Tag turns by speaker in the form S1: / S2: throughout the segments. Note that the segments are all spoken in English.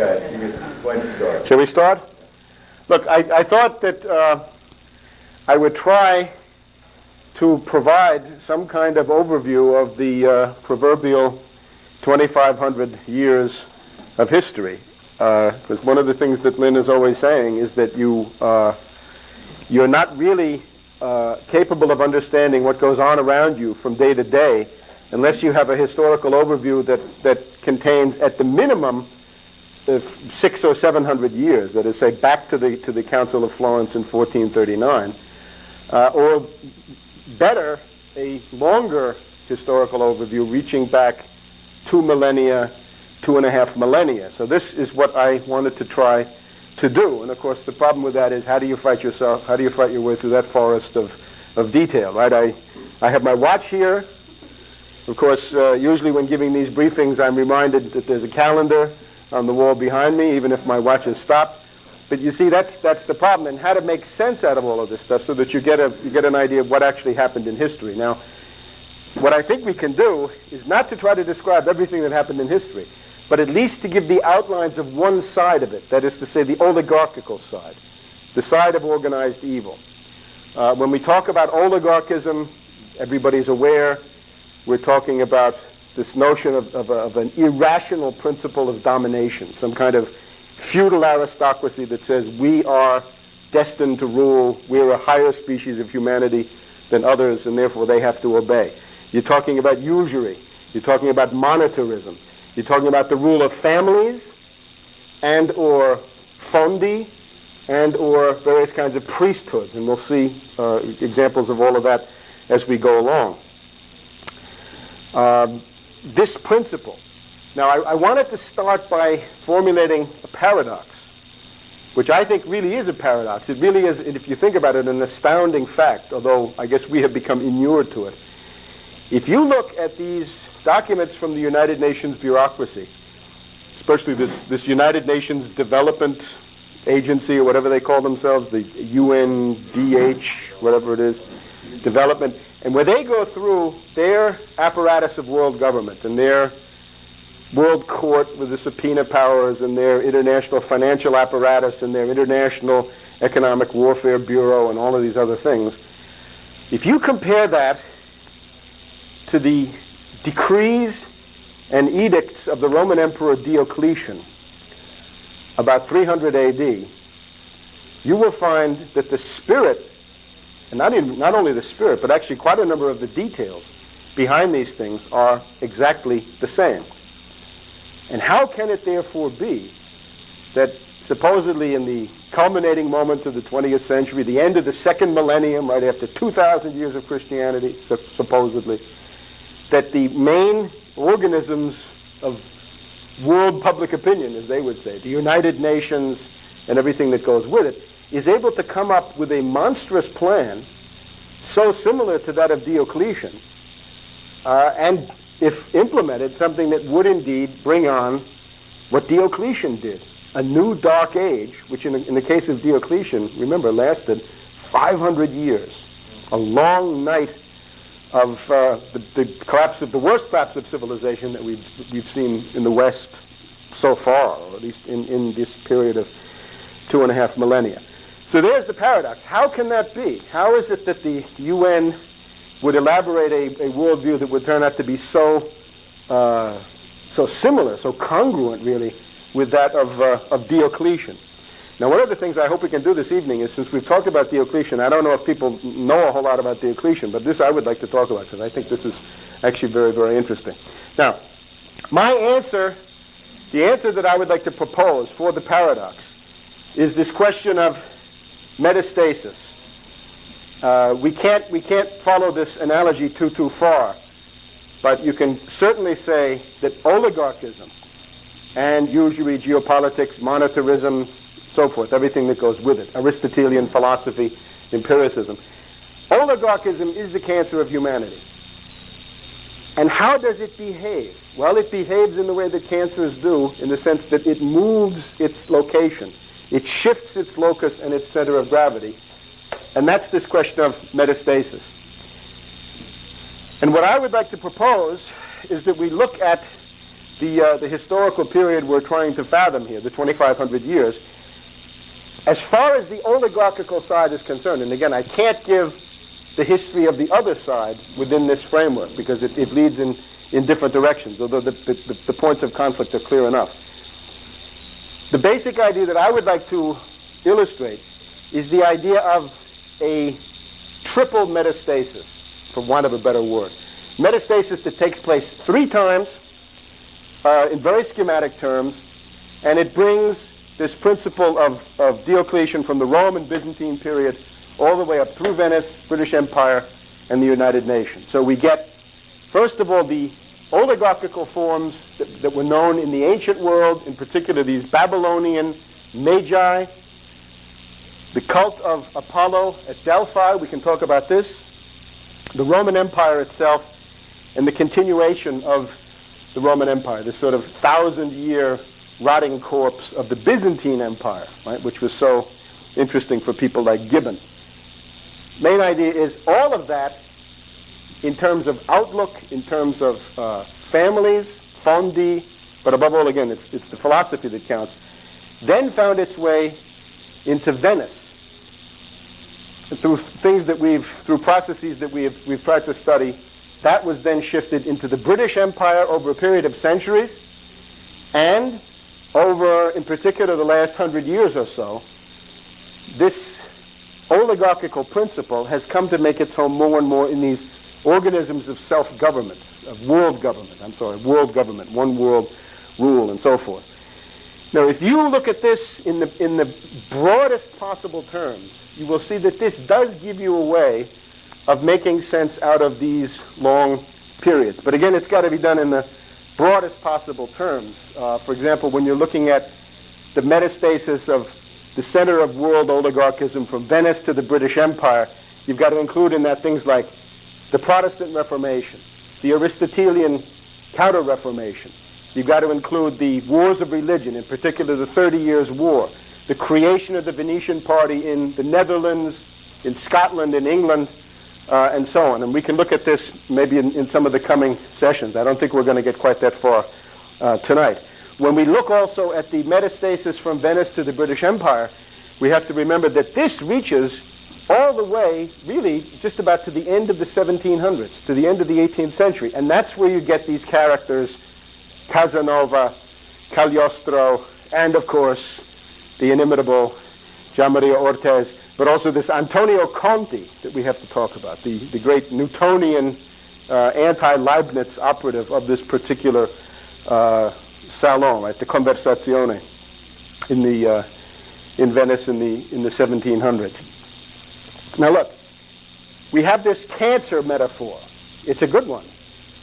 S1: Okay, why don't you start?
S2: Shall we start? Look, I thought that I would try to provide some kind of overview of the proverbial 2,500 years of history. Because one of the things that Lynn is always saying is that you're not really capable of understanding what goes on around you from day to day unless you have a historical overview that contains, at the minimum, 600 or 700 years, that is, say, back to the Council of Florence in 1439, or better, a longer historical overview reaching back 2 millennia, 2.5 millennia. So this is what I wanted to try to do. And of course, the problem with that is, how do you fight your way through that forest of detail, right? I have my watch here. Of course, usually when giving these briefings, I'm reminded that there's a calendar on the wall behind me, even if my watch has stopped. But you see, that's the problem, and how to make sense out of all of this stuff so that you get an idea of what actually happened in history. Now, what I think we can do is not to try to describe everything that happened in history, but at least to give the outlines of one side of it, that is to say, the oligarchical side, the side of organized evil. When we talk about oligarchism, everybody's aware, we're talking about this notion of an irrational principle of domination, some kind of feudal aristocracy that says we are destined to rule, we're a higher species of humanity than others, and therefore they have to obey. You're talking about usury, you're talking about monetarism, you're talking about the rule of families and or fondi and or various kinds of priesthoods, and we'll see examples of all of that as we go along. This principle. Now, I wanted to start by formulating a paradox, which I think really is a paradox. It really is, if you think about it, an astounding fact, although I guess we have become inured to it. If you look at these documents from the United Nations bureaucracy, especially this United Nations Development Agency, or whatever they call themselves, the UNDH, whatever it is, development, and where they go through their apparatus of world government and their world court with the subpoena powers and their international financial apparatus and their international economic warfare bureau and all of these other things, if you compare that to the decrees and edicts of the Roman Emperor Diocletian about 300 AD, you will find that the spirit, and not only the spirit, but actually quite a number of the details behind these things are exactly the same. And how can it therefore be that supposedly in the culminating moment of the 20th century, the end of the second millennium, right after 2,000 years of Christianity, supposedly, that the main organisms of world public opinion, as they would say, the United Nations and everything that goes with it, is able to come up with a monstrous plan so similar to that of Diocletian, and if implemented, something that would indeed bring on what Diocletian did, a new dark age, which in the case of Diocletian, remember, lasted 500 years, a long night of the worst collapse of civilization that we've seen in the West so far, or at least in this period of 2.5 millennia. So there's the paradox. How can that be? How is it that the UN would elaborate a worldview that would turn out to be so similar, so congruent, really, with that of Diocletian? Now, one of the things I hope we can do this evening is, since we've talked about Diocletian, I don't know if people know a whole lot about Diocletian, but this I would like to talk about, because I think this is actually very, very interesting. Now, my answer, the answer that I would like to propose for the paradox, is this question of metastasis. We can't follow this analogy too far, but you can certainly say that oligarchism and usury, geopolitics, monetarism, so forth, everything that goes with it, Aristotelian philosophy, empiricism, oligarchism is the cancer of humanity. And how does it behave? Well, it behaves in the way that cancers do, in the sense that it moves its location. It shifts its locus and its center of gravity. And that's this question of metastasis. And what I would like to propose is that we look at the historical period we're trying to fathom here, the 2,500 years, as far as the oligarchical side is concerned, and again, I can't give the history of the other side within this framework because it leads in different directions, although the points of conflict are clear enough. The basic idea that I would like to illustrate is the idea of a triple metastasis, for want of a better word. Metastasis that takes place 3 times in very schematic terms, and it brings this principle of Diocletian from the Roman Byzantine period all the way up through Venice, British Empire, and the United Nations. So we get, first of all, the oligarchical forms that were known in the ancient world, in particular these Babylonian Magi, the cult of Apollo at Delphi, we can talk about this, the Roman Empire itself, and the continuation of the Roman Empire, this sort of 1,000-year rotting corpse of the Byzantine Empire, right, which was so interesting for people like Gibbon. Main idea is all of that in terms of outlook, in terms of families, fondi, but above all, again, it's the philosophy that counts, then found its way into Venice. And through processes that we've tried to study, that was then shifted into the British Empire over a period of centuries, and over, in particular, the last 100 years or so, this oligarchical principle has come to make its home more and more in these organisms of self-government, of world government, one world rule, and so forth. Now, if you look at this in the broadest possible terms, you will see that this does give you a way of making sense out of these long periods. But again, it's got to be done in the broadest possible terms. For example, when you're looking at the metastasis of the center of world oligarchism from Venice to the British Empire, you've got to include in that things like the Protestant Reformation, the Aristotelian Counter-Reformation. You've got to include the wars of religion, in particular the 30 Years' War, the creation of the Venetian Party in the Netherlands, in Scotland, in England, and so on. And we can look at this maybe in some of the coming sessions. I don't think we're going to get quite that far tonight. When we look also at the metastasis from Venice to the British Empire, we have to remember that this reaches all the way, really, just about to the end of the 1700s, to the end of the 18th century. And that's where you get these characters, Casanova, Cagliostro, and, of course, the inimitable Gian Maria Ortez, but also this Antonio Conti that we have to talk about, the great Newtonian anti-Leibniz operative of this particular salon, right, the Conversazione in Venice in the 1700s. Now look, we have this cancer metaphor. It's a good one.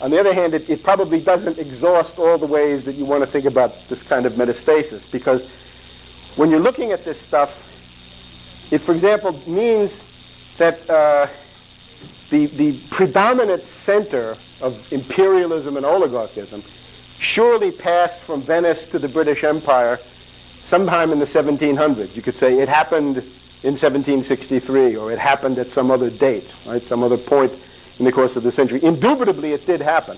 S2: On the other hand, it probably doesn't exhaust all the ways that you want to think about this kind of metastasis, because when you're looking at this stuff, it, for example, means that the predominant center of imperialism and oligarchism surely passed from Venice to the British Empire sometime in the 1700s. You could say it happened in 1763, or it happened at some other date, right, some other point in the course of the century. Indubitably, it did happen.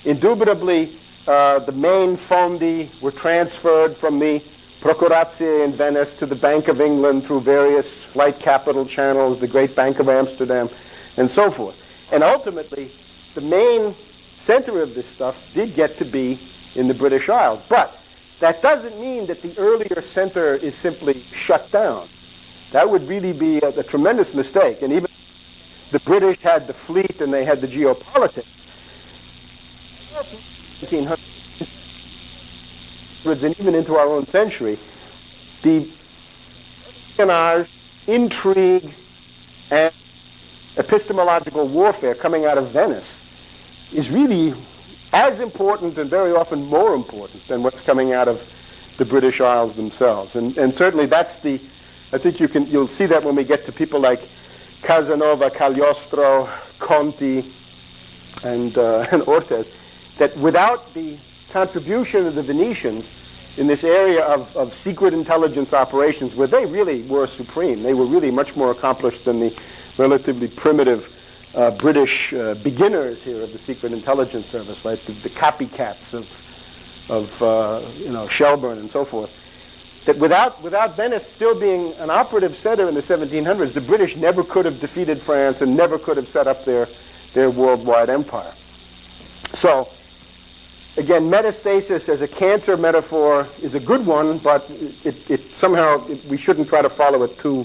S2: Indubitably, the main fondi were transferred from the Procurazie in Venice to the Bank of England through various flight capital channels, the Great Bank of Amsterdam, and so forth. And ultimately, the main center of this stuff did get to be in the British Isles. But that doesn't mean that the earlier center is simply shut down. That would really be a tremendous mistake. And even the British had the fleet and they had the geopolitics. 1800s and even into our own century, the espionage, intrigue, and epistemological warfare coming out of Venice is really as important and very often more important than what's coming out of the British Isles themselves. And certainly that's I think you'll see that when we get to people like Casanova, Cagliostro, Conti, and Ortez, that without the contribution of the Venetians in this area of secret intelligence operations, where they really were supreme, they were really much more accomplished than the relatively primitive British beginners here of the Secret Intelligence Service, right? The copycats Shelburne and so forth. That without Venice still being an operative center in the 1700s, the British never could have defeated France and never could have set up their worldwide empire. So, again, metastasis as a cancer metaphor is a good one, but we shouldn't try to follow it too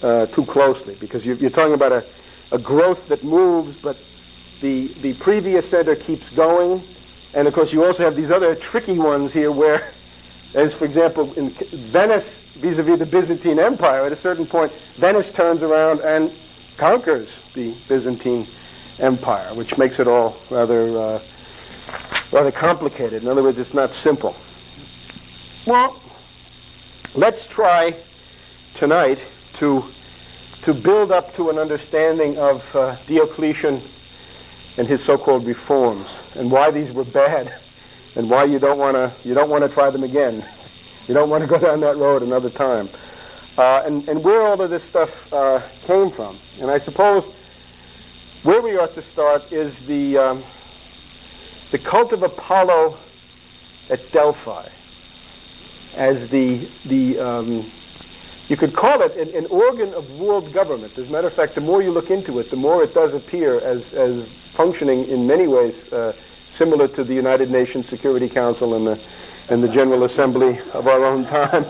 S2: closely, because you're talking about a growth that moves, but the previous center keeps going. And of course, you also have these other tricky ones here where, as for example, in Venice, vis-a-vis the Byzantine Empire, at a certain point, Venice turns around and conquers the Byzantine Empire, which makes it all rather complicated. In other words, it's not simple. Well, let's try tonight to build up to an understanding of Diocletian and his so-called reforms, and why these were bad, and why you don't want to try them again. You don't want to go down that road another time, and where all of this stuff came from. And I suppose where we ought to start is the cult of Apollo at Delphi, as you could call it an organ of world government. As a matter of fact, the more you look into it, the more it does appear as functioning in many ways similar to the United Nations Security Council and the General Assembly of our own time.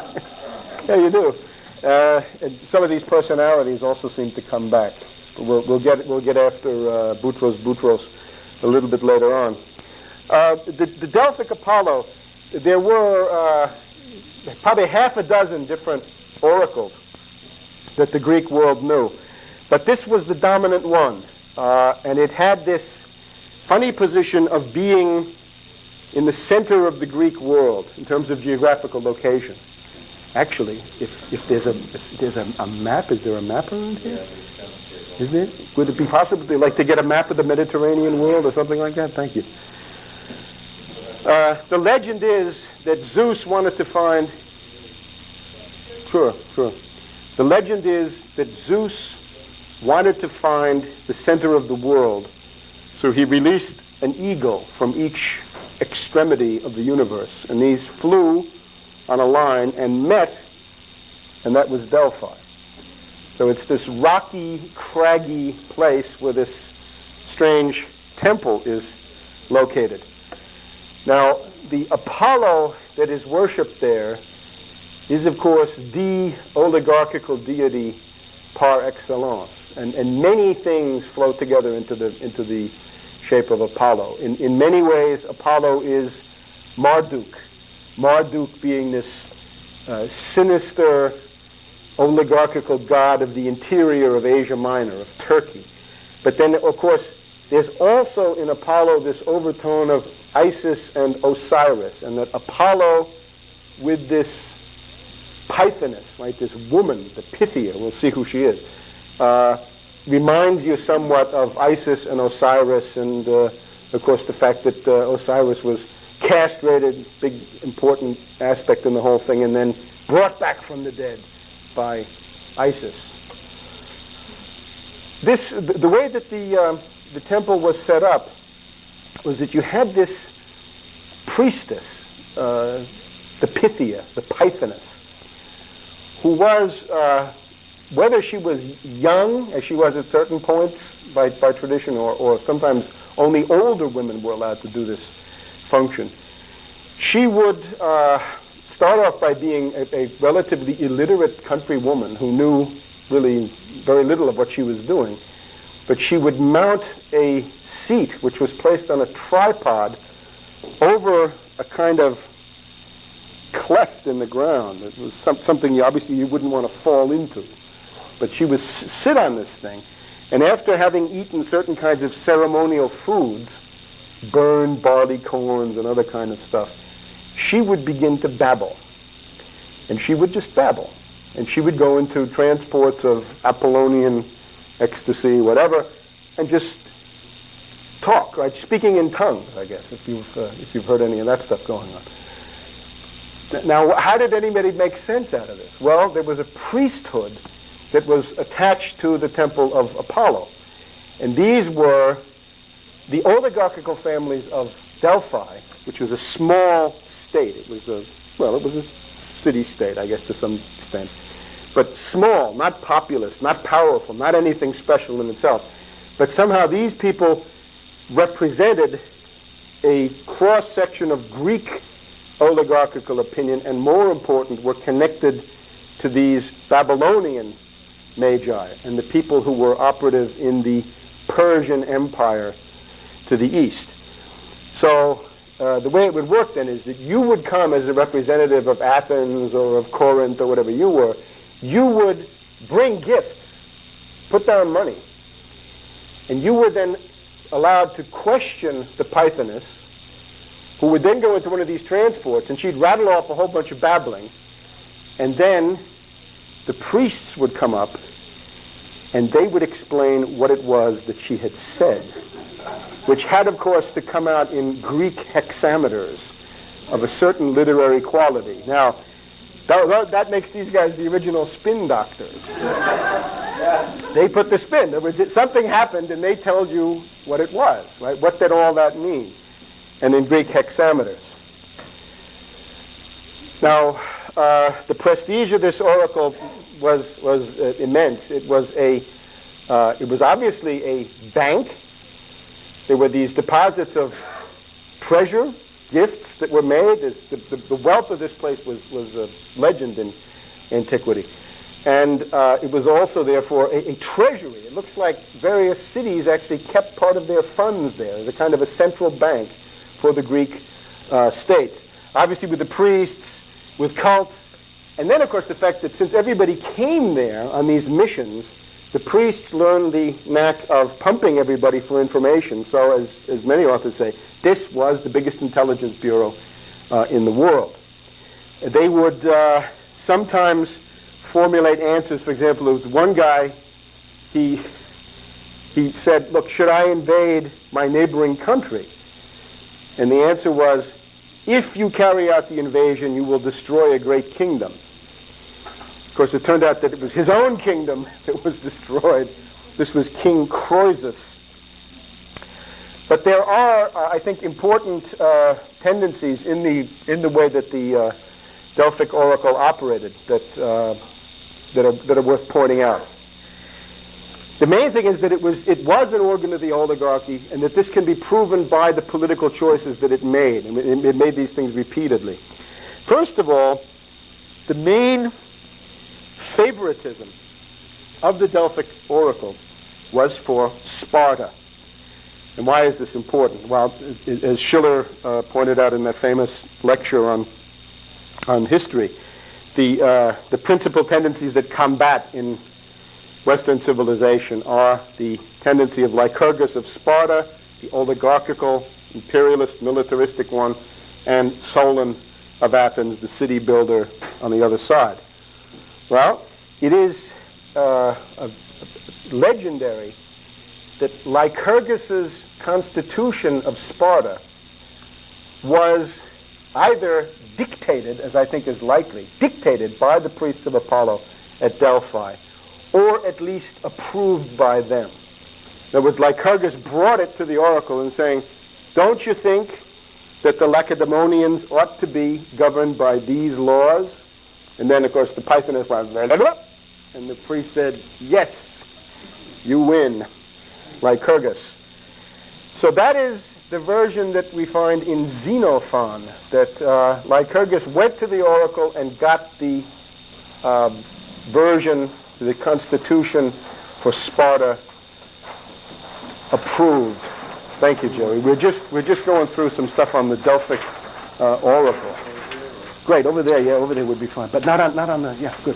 S2: Yeah, you do. And some of these personalities also seem to come back. We'll get after Boutros a little bit later on. The Delphic Apollo, there were probably half a dozen different oracles that the Greek world knew, but this was the dominant one, and it had this funny position of being in the center of the Greek world in terms of geographical location. Actually, if there's a map, is there a map around here? Is there? Would it be possible to get a map of the Mediterranean world or something like that? Thank you. The legend is that Zeus wanted to find. Sure. The legend is that Zeus wanted to find the center of the world, so he released an eagle from each extremity of the universe, and these flew on a line and met, and that was Delphi. So it's this rocky, craggy place where this strange temple is located. Now, the Apollo that is worshipped there is, of course, the oligarchical deity par excellence, and many things flow together into the shape of Apollo. In many ways, Apollo is Marduk. Marduk being this sinister oligarchical god of the interior of Asia Minor, of Turkey. But then, of course, there's also in Apollo this overtone of Isis and Osiris, and that Apollo with this Pythoness, right, this woman, the Pythia, we'll see who she is, reminds you somewhat of Isis and Osiris, and of course the fact that Osiris was castrated, big important aspect in the whole thing, and then brought back from the dead by Isis. The way that the temple was set up was that you had this priestess, the Pythia, the Pythoness, who was, whether she was young, as she was at certain points by tradition, or sometimes only older women were allowed to do this function, she would start off by being a relatively illiterate country woman who knew really very little of what she was doing. But she would mount a seat which was placed on a tripod over a kind of cleft in the ground. It was something obviously you wouldn't want to fall into. But she would sit on this thing, and after having eaten certain kinds of ceremonial foods, burned barley corns and other kind of stuff, she would begin to babble. And she would just babble. And she would go into transports of Apollonian ecstasy, whatever, and just talk, right? Speaking in tongues, I guess, if you've heard any of that stuff going on. Now, how did anybody make sense out of this? Well, there was a priesthood that was attached to the temple of Apollo. And these were the oligarchical families of Delphi, which was a small state. It was a city-state, I guess, to some extent. But small, not populous, not powerful, not anything special in itself. But somehow these people represented a cross-section of Greek oligarchical opinion, and more important, were connected to these Babylonian Magi and the people who were operative in the Persian Empire to the east. So the way it would work then is that you would come as a representative of Athens or of Corinth or whatever you were. You would bring gifts, put down money, and you were then allowed to question the Pythoness, who would then go into one of these transports, and she'd rattle off a whole bunch of babbling, and then the priests would come up, and they would explain what it was that she had said, which had, of course, to come out in Greek hexameters of a certain literary quality. Now, that makes these guys the original spin doctors. They put the spin. In other words, something happened, and they told you what it was, right? What did all that mean? And in Greek hexameters. Now, the prestige of this oracle was immense. It was obviously a bank. There were these deposits of treasure, gifts that were made. The wealth of this place was a legend in antiquity. And it was also, therefore, a treasury. It looks like various cities actually kept part of their funds there as a kind of a central bank for the Greek states. Obviously with the priests, with cults, and then, of course, the fact that since everybody came there on these missions, the priests learned the knack of pumping everybody for information. So, as many authors say, this was the biggest intelligence bureau in the world. They would sometimes formulate answers. For example, there was one guy, he said, look, should I invade my neighboring country? And the answer was, if you carry out the invasion, you will destroy a great kingdom. Of course, it turned out that it was his own kingdom that was destroyed. This was King Croesus. But there are, I think, important tendencies in the way that the Delphic Oracle operated that are worth pointing out. The main thing is that it was an organ of the oligarchy, and that this can be proven by the political choices that it made. And it made these things repeatedly. First of all, the main favoritism of the Delphic Oracle was for Sparta. And why is this important? Well, as Schiller pointed out in that famous lecture on history, the principal tendencies that combat in Western civilization are the tendency of Lycurgus of Sparta, the oligarchical, imperialist, militaristic one, and Solon of Athens, the city builder on the other side. Well, it is legendary that Lycurgus's constitution of Sparta was either dictated, as I think is likely, dictated by the priests of Apollo at Delphi, or at least approved by them. In other words, Lycurgus brought it to the oracle and saying, don't you think that the Lacedaemonians ought to be governed by these laws? And then, of course, the Pythoness went, blah, blah, blah, and the priest said, yes, you win, Lycurgus. So that is the version that we find in Xenophon, that Lycurgus went to the oracle and got the version, the constitution for Sparta approved. Thank you, Joey. We're just going through some stuff on the Delphic Oracle. Great, over there, yeah, over there would be fine, but not on the, yeah, good.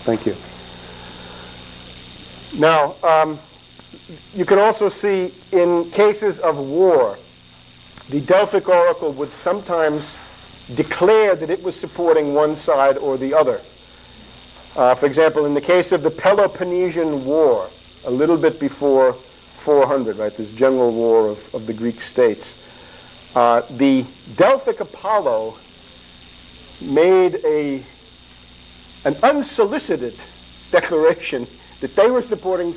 S2: Thank you. Now, you can also see in cases of war, the Delphic Oracle would sometimes declare that it was supporting one side or the other. For example, in the case of the Peloponnesian War, a little bit before 400, right, this general war of the Greek states, the Delphic Apollo made an unsolicited declaration that they were supporting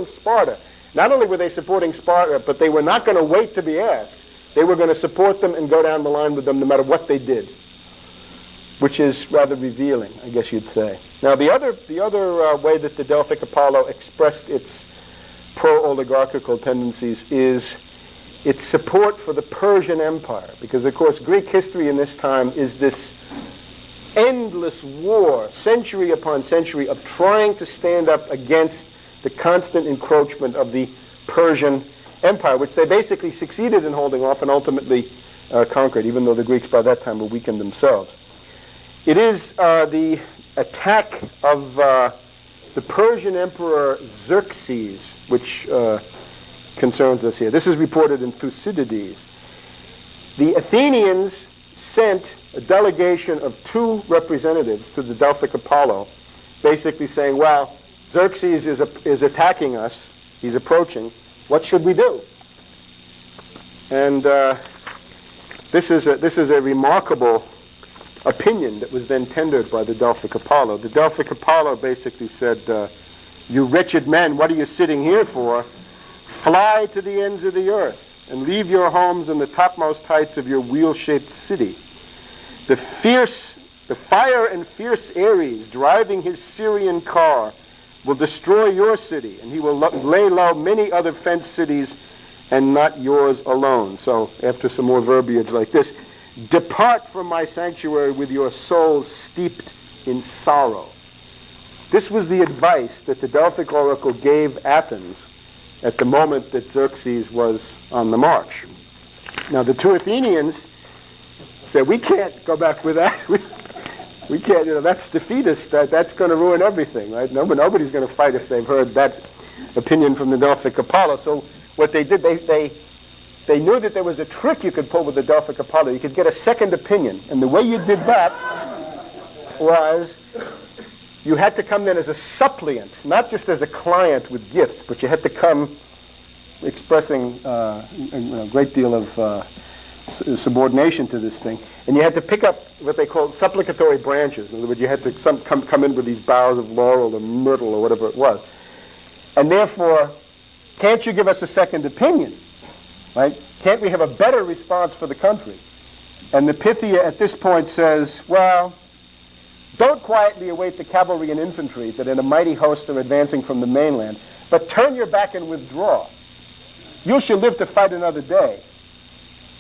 S2: Sparta, not only were they supporting Sparta, but they were not going to wait to be asked. They were going to support them and go down the line with them no matter what they did, which is rather revealing, I guess you'd say. Now, the other way that the Delphic Apollo expressed its pro-oligarchical tendencies is its support for the Persian Empire, because, of course, Greek history in this time is this endless war, century upon century, of trying to stand up against the constant encroachment of the Persian Empire, which they basically succeeded in holding off and ultimately conquered, even though the Greeks by that time were weakened themselves. It is the attack of the Persian Emperor Xerxes, which concerns us here. This is reported in Thucydides. The Athenians sent a delegation of 2 representatives to the Delphic Apollo, basically saying, well, Xerxes is attacking us, he's approaching, what should we do? And this is a remarkable opinion that was then tendered by the Delphic Apollo. The Delphic Apollo basically said, you wretched men, what are you sitting here for? Fly to the ends of the earth and leave your homes in the topmost heights of your wheel-shaped city. The fire and fierce Ares driving his Syrian car will destroy your city, and he will lay low many other fenced cities and not yours alone. So after some more verbiage like this, depart from my sanctuary with your souls steeped in sorrow. This was the advice that the Delphic Oracle gave Athens at the moment that Xerxes was on the march. Now the 2 Athenians said, we can't go back with that. We can't, that's defeatist. That's going to ruin everything, right? Nobody's going to fight if they've heard that opinion from the Delphic Apollo. So what they did, they knew that there was a trick you could pull with the Delphic Apollo. You could get a second opinion. And the way you did that was you had to come then as a suppliant, not just as a client with gifts, but you had to come expressing a great deal of subordination to this thing. And you had to pick up what they called supplicatory branches. In other words, you had to come in with these boughs of laurel or myrtle or whatever it was. And therefore, can't you give us a second opinion? Right? Can't we have a better response for the country? And the Pythia at this point says, well, don't quietly await the cavalry and infantry that in a mighty host are advancing from the mainland, but turn your back and withdraw. You shall live to fight another day.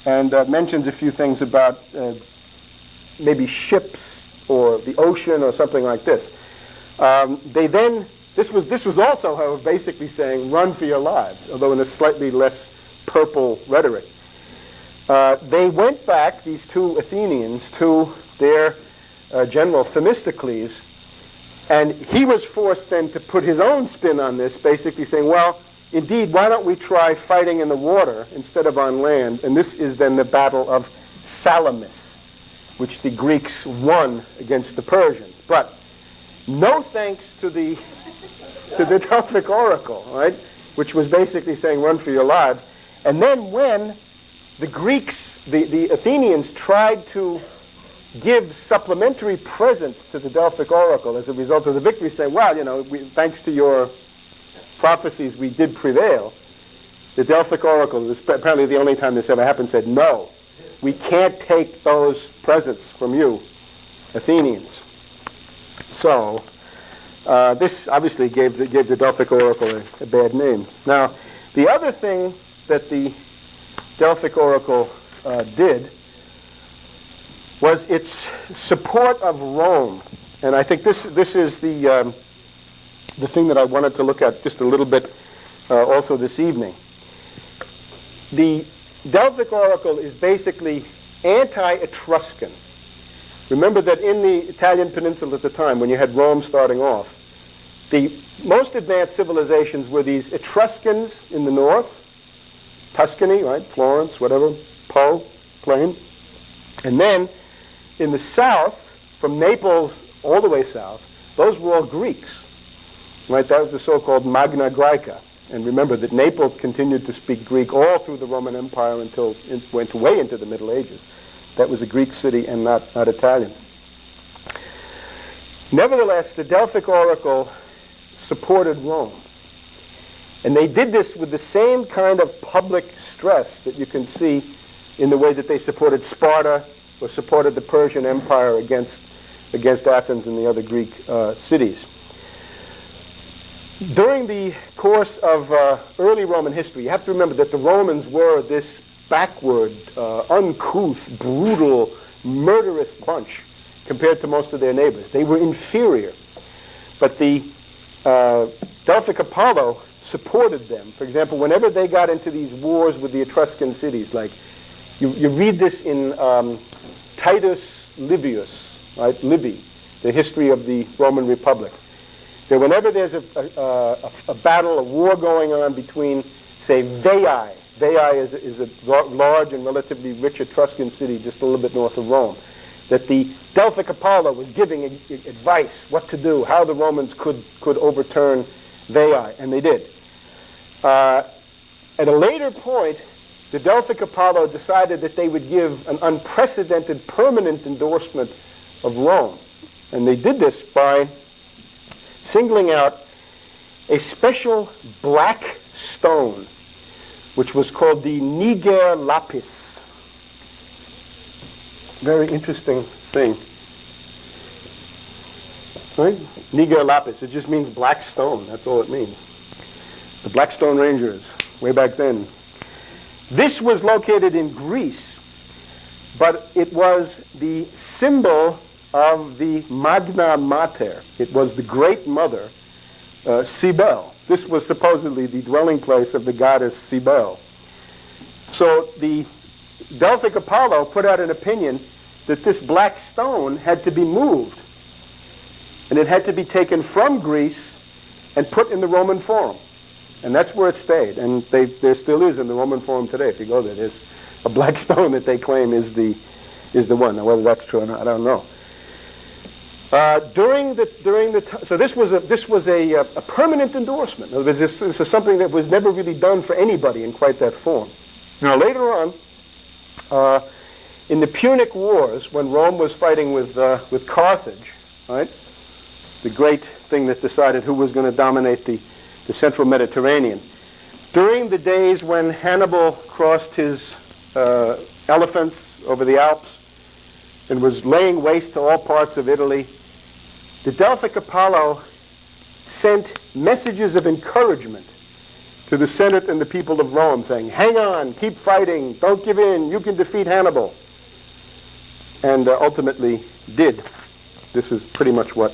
S2: And mentions a few things about maybe ships or the ocean or something like this. This was also, however, basically saying run for your lives, although in a slightly less purple rhetoric. They went back, these 2 Athenians, to their general Themistocles, and he was forced then to put his own spin on this, basically saying, well, indeed, why don't we try fighting in the water instead of on land? And this is then the Battle of Salamis, which the Greeks won against the Persians. But no thanks to the Delphic Oracle, right? Which was basically saying run for your lives. And then when the Greeks, the Athenians, tried to give supplementary presents to the Delphic Oracle as a result of the victory, saying, well, thanks to your prophecies we did prevail, the Delphic Oracle, this is apparently the only time this ever happened, said, no, we can't take those presents from you, Athenians. So this obviously gave the Delphic Oracle a bad name. Now, the other thing that the Delphic Oracle did was its support of Rome. And I think this is the thing that I wanted to look at just a little bit also this evening. The Delphic Oracle is basically anti-Etruscan. Remember that in the Italian peninsula at the time, when you had Rome starting off, the most advanced civilizations were these Etruscans in the north, Tuscany, right, Florence, whatever, Po, plain. And then in the south, from Naples all the way south, those were all Greeks. Right, that was the so-called Magna Graeca. And remember that Naples continued to speak Greek all through the Roman Empire until it went way into the Middle Ages. That was a Greek city and not Italian. Nevertheless, the Delphic Oracle supported Rome. And they did this with the same kind of public stress that you can see in the way that they supported Sparta or supported the Persian Empire against Athens and the other Greek cities. During the course of early Roman history, you have to remember that the Romans were this backward, uncouth, brutal, murderous bunch compared to most of their neighbors. They were inferior. But the Delphic Apollo supported them. For example, whenever they got into these wars with the Etruscan cities, like you read this in Titus Livius, right? Livy, the history of the Roman Republic. That whenever there's a battle, a war going on between, say, Veii. Veii is a large and relatively rich Etruscan city just a little bit north of Rome. That the Delphic Apollo was giving advice what to do, how the Romans could overturn Veii, and they did. At a later point, the Delphic Apollo decided that they would give an unprecedented permanent endorsement of Rome. And they did this by singling out a special black stone, which was called the niger lapis. Very interesting thing. Right? Niger lapis, it just means black stone. That's all it means. The Black Stone Rangers, way back then. This was located in Greece, but it was the symbol of the Magna Mater. It was the Great Mother, Cybele. This was supposedly the dwelling place of the goddess Cybele. So the Delphic Apollo put out an opinion that this black stone had to be moved. And it had to be taken from Greece and put in the Roman Forum. And that's where it stayed. And there still is in the Roman Forum today. If you go there, there's a black stone that they claim is the one. Now, whether that's true or not, I don't know. So this was a permanent endorsement. In other words, this is something that was never really done for anybody in quite that form. Now, later on, in the Punic Wars, when Rome was fighting with Carthage, right, the great thing that decided who was going to dominate the central Mediterranean, during the days when Hannibal crossed his elephants over the Alps and was laying waste to all parts of Italy, the Delphic Apollo sent messages of encouragement to the Senate and the people of Rome, saying, hang on, keep fighting, don't give in, you can defeat Hannibal. And ultimately did. This is pretty much what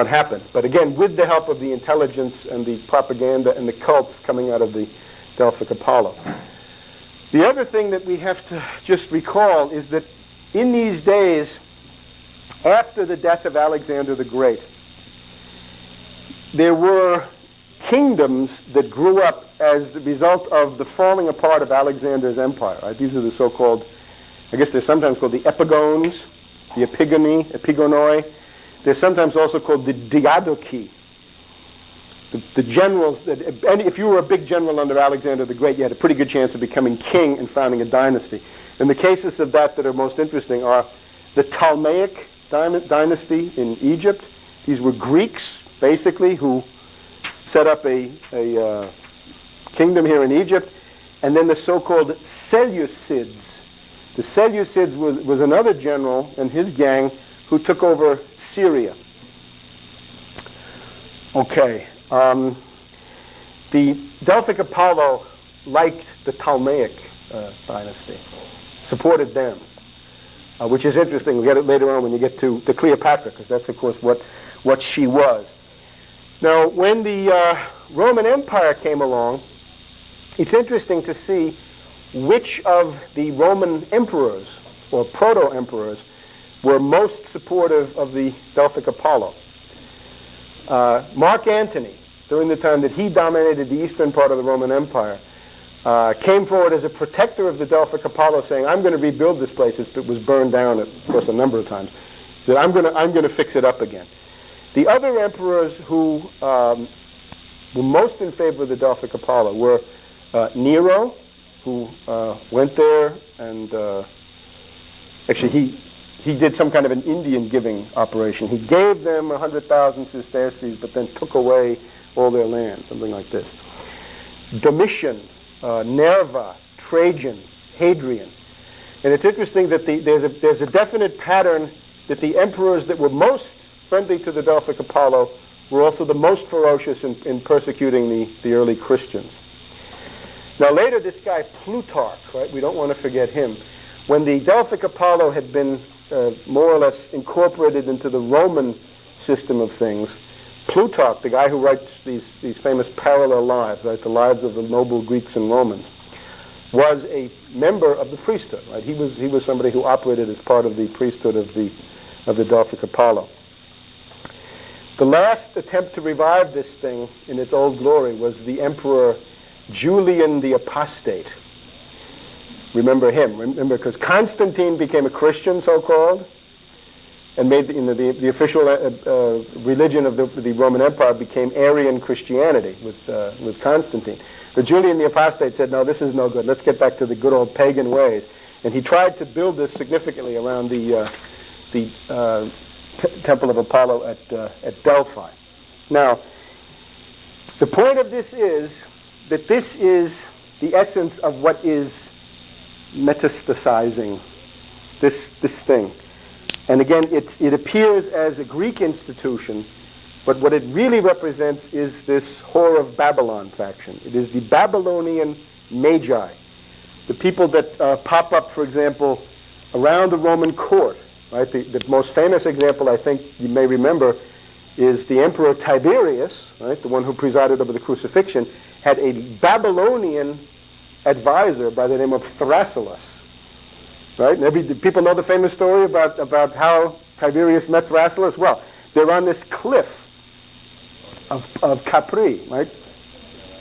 S2: happened. But again, with the help of the intelligence and the propaganda and the cults coming out of the Delphic Apollo. The other thing that we have to just recall is that in these days, after the death of Alexander the Great, there were kingdoms that grew up as the result of the falling apart of Alexander's empire. Right? These are the so-called, I guess they're sometimes called the epigones, the epigonoi. They're sometimes also called the diadochi. The generals, and if you were a big general under Alexander the Great, you had a pretty good chance of becoming king and founding a dynasty. And the cases of that are most interesting are the Ptolemaic dynasty in Egypt. These were Greeks, basically, who set up a kingdom here in Egypt. And then the so-called Seleucids. The Seleucids was another general and his gang who took over Syria. Okay. The Delphic Apollo liked the Ptolemaic dynasty, supported them, which is interesting. We'll get it later on when you get to Cleopatra, because that's, of course, what she was. Now, when the Roman Empire came along, it's interesting to see which of the Roman emperors, or proto-emperors, were most supportive of the Delphic Apollo. Mark Antony, during the time that he dominated the eastern part of the Roman Empire, came forward as a protector of the Delphic Apollo, saying, I'm going to rebuild this place. It was burned down, of course, a number of times. He said, I'm going to fix it up again. The other emperors who were most in favor of the Delphic Apollo were Nero, who went there and actually he did some kind of an Indian giving operation. He gave them 100,000 sesterces, but then took away all their land, something like this. Domitian, Nerva, Trajan, Hadrian. And it's interesting that there's a definite pattern that the emperors that were most friendly to the Delphic Apollo were also the most ferocious in persecuting the early Christians. Now later this guy Plutarch, right, we don't want to forget him. When the Delphic Apollo had been more or less incorporated into the Roman system of things, Plutarch, the guy who writes these famous parallel lives, right, the lives of the noble Greeks and Romans, was a member of the priesthood. Right? He was somebody who operated as part of the priesthood of the Delphic Apollo. The last attempt to revive this thing in its old glory was the Emperor Julian the Apostate. Remember him? Remember, because Constantine became a Christian, so-called, and made the official religion of the Roman Empire became Arian Christianity with Constantine. But Julian the Apostate said, no, this is no good. Let's get back to the good old pagan ways. And he tried to build this significantly around the Temple of Apollo at Delphi. Now, the point of this is that this is the essence of what is metastasizing this thing. And again, it appears as a Greek institution, but what it really represents is this Whore of Babylon faction. It is the Babylonian Magi, the people that pop up, for example, around the Roman court. Right? The most famous example, I think you may remember, is the Emperor Tiberius, right? The one who presided over the crucifixion, had a Babylonian advisor by the name of Thrasyllus. Right? And people know the famous story about how Tiberius met Thrasyllus. Well, they're on this cliff of Capri, right?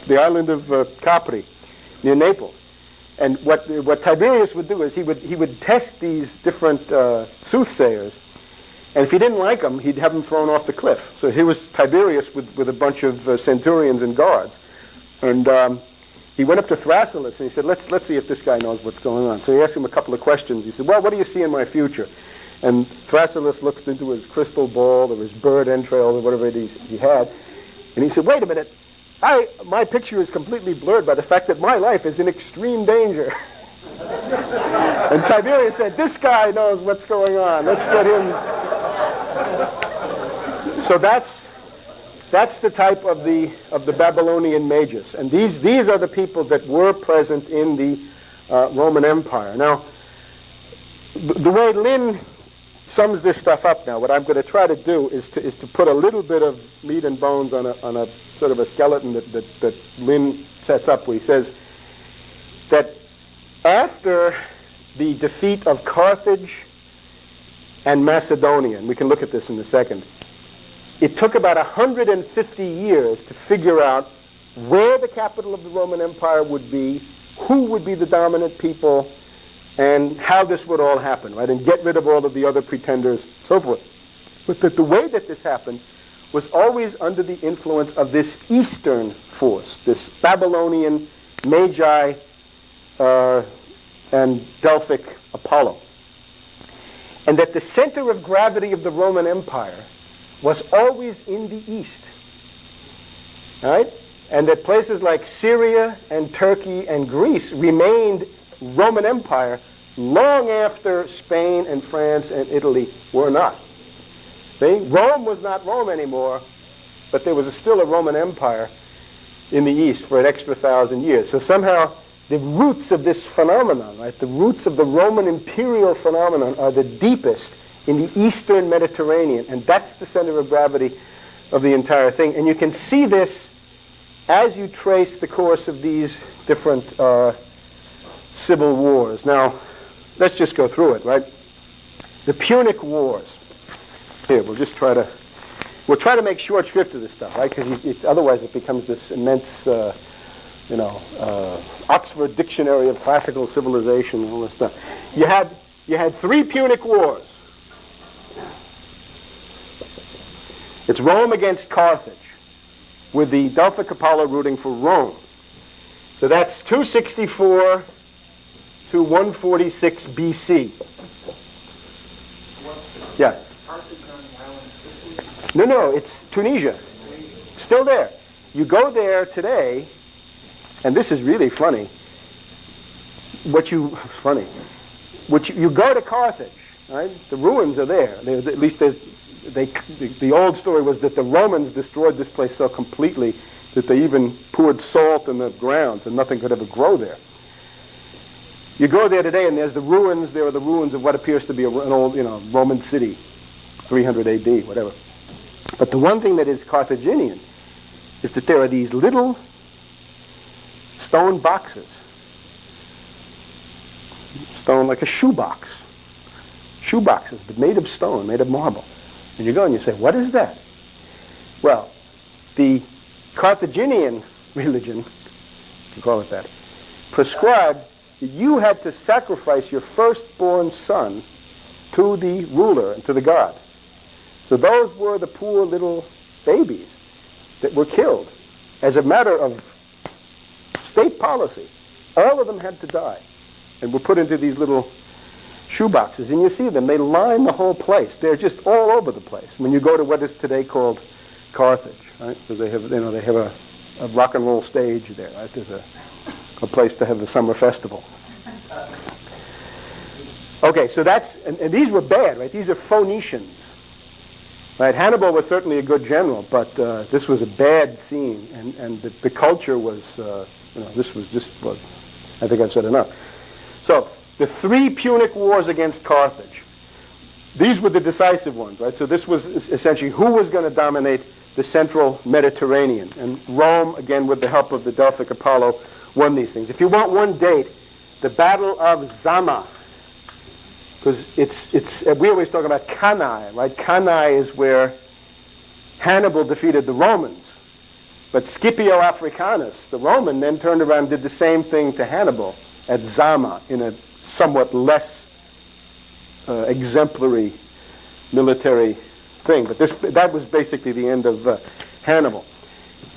S2: The island of Capri, near Naples. And what Tiberius would do is he would test these different soothsayers, and if he didn't like them, he'd have them thrown off the cliff. So here was Tiberius with a bunch of centurions and guards, and he went up to Thrasyllus and he said, let's see if this guy knows what's going on. So he asked him a couple of questions. He said, well, what do you see in my future? And Thrasyllus looked into his crystal ball or his bird entrails or whatever he had, and he said, wait a minute. My picture is completely blurred by the fact that my life is in extreme danger. And Tiberius said, this guy knows what's going on. Let's get him. So that's the type of the Babylonian magus. And these are the people that were present in the Roman Empire. Now, the way Lynn sums this stuff up now, what I'm going to try to do is to put a little bit of meat and bones on a sort of a skeleton that Lynn sets up, where he says that after the defeat of Carthage and Macedonia, and we can look at this in a second, it took about 150 years to figure out where the capital of the Roman Empire would be, who would be the dominant people, and how this would all happen, right? And get rid of all of the other pretenders, so forth. But the way that this happened was always under the influence of this Eastern force, this Babylonian Magi and Delphic Apollo. And that the center of gravity of the Roman Empire was always in the East. Right? And that places like Syria and Turkey and Greece remained Roman Empire long after Spain and France and Italy were not. See? Rome was not Rome anymore, but there was still a Roman Empire in the East for an extra 1,000 years. So somehow the roots of this phenomenon, right, the roots of the Roman imperial phenomenon are the deepest in the Eastern Mediterranean, and that's the center of gravity of the entire thing. And you can see this as you trace the course of these different civil wars. Now, let's just go through it, right? The Punic Wars. Here, we'll try to make short shrift of this stuff, right? Because otherwise it becomes this immense, Oxford Dictionary of Classical Civilization and all this stuff. You had 3 Punic Wars. It's Rome against Carthage, with the Delphic Apollo rooting for Rome. So that's 264 to 146 BC. Yeah. No, it's Tunisia. Still there. You go there today, and this is really funny, you go to Carthage, right? The ruins are there. At least the old story was that the Romans destroyed this place so completely that they even poured salt in the ground and nothing could ever grow there. You go there today and there's the ruins. There are the ruins of what appears to be an old, Roman city, 300 AD, whatever. But the one thing that is Carthaginian is that there are these little stone boxes. Stone like a shoebox. Shoeboxes, but made of stone, made of marble. And you go and you say, what is that? Well, the Carthaginian religion, if you call it that, prescribed that you had to sacrifice your firstborn son to the ruler and to the god. So those were the poor little babies that were killed as a matter of state policy. All of them had to die and were put into these little shoeboxes. And you see them, they line the whole place. They're just all over the place. When you go to what is today called Carthage, right? Because they have a rock and roll stage there, right? There's a place to have the summer festival. Okay, so and these were bad, right? These are Phoenicians, right? Hannibal was certainly a good general, but this was a bad scene, and the culture was, this was, I think I've said enough. So, the 3 Punic Wars against Carthage, these were the decisive ones, right? So this was essentially who was going to dominate the central Mediterranean. And Rome, again, with the help of the Delphic Apollo, won these things. If you want one date, the Battle of Zama, because we always talk about Cannae, right? Cannae is where Hannibal defeated the Romans. But Scipio Africanus, the Roman, then turned around and did the same thing to Hannibal at Zama in a somewhat less exemplary military thing. But that was basically the end of Hannibal.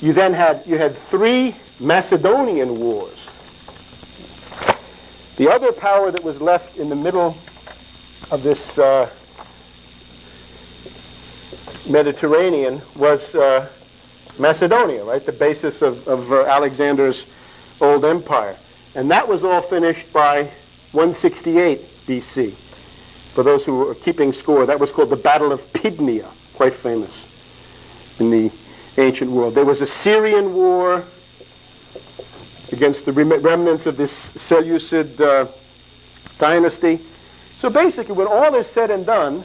S2: You had 3 Macedonian wars. The other power that was left in the middle of this Mediterranean was Macedonia, right? The basis of Alexander's old empire. And that was all finished by 168 BC. For those who are keeping score, that was called the Battle of Pydnia, quite famous in the ancient world. There was a Syrian war against the remnants of this Seleucid dynasty. So basically, when all is said and done,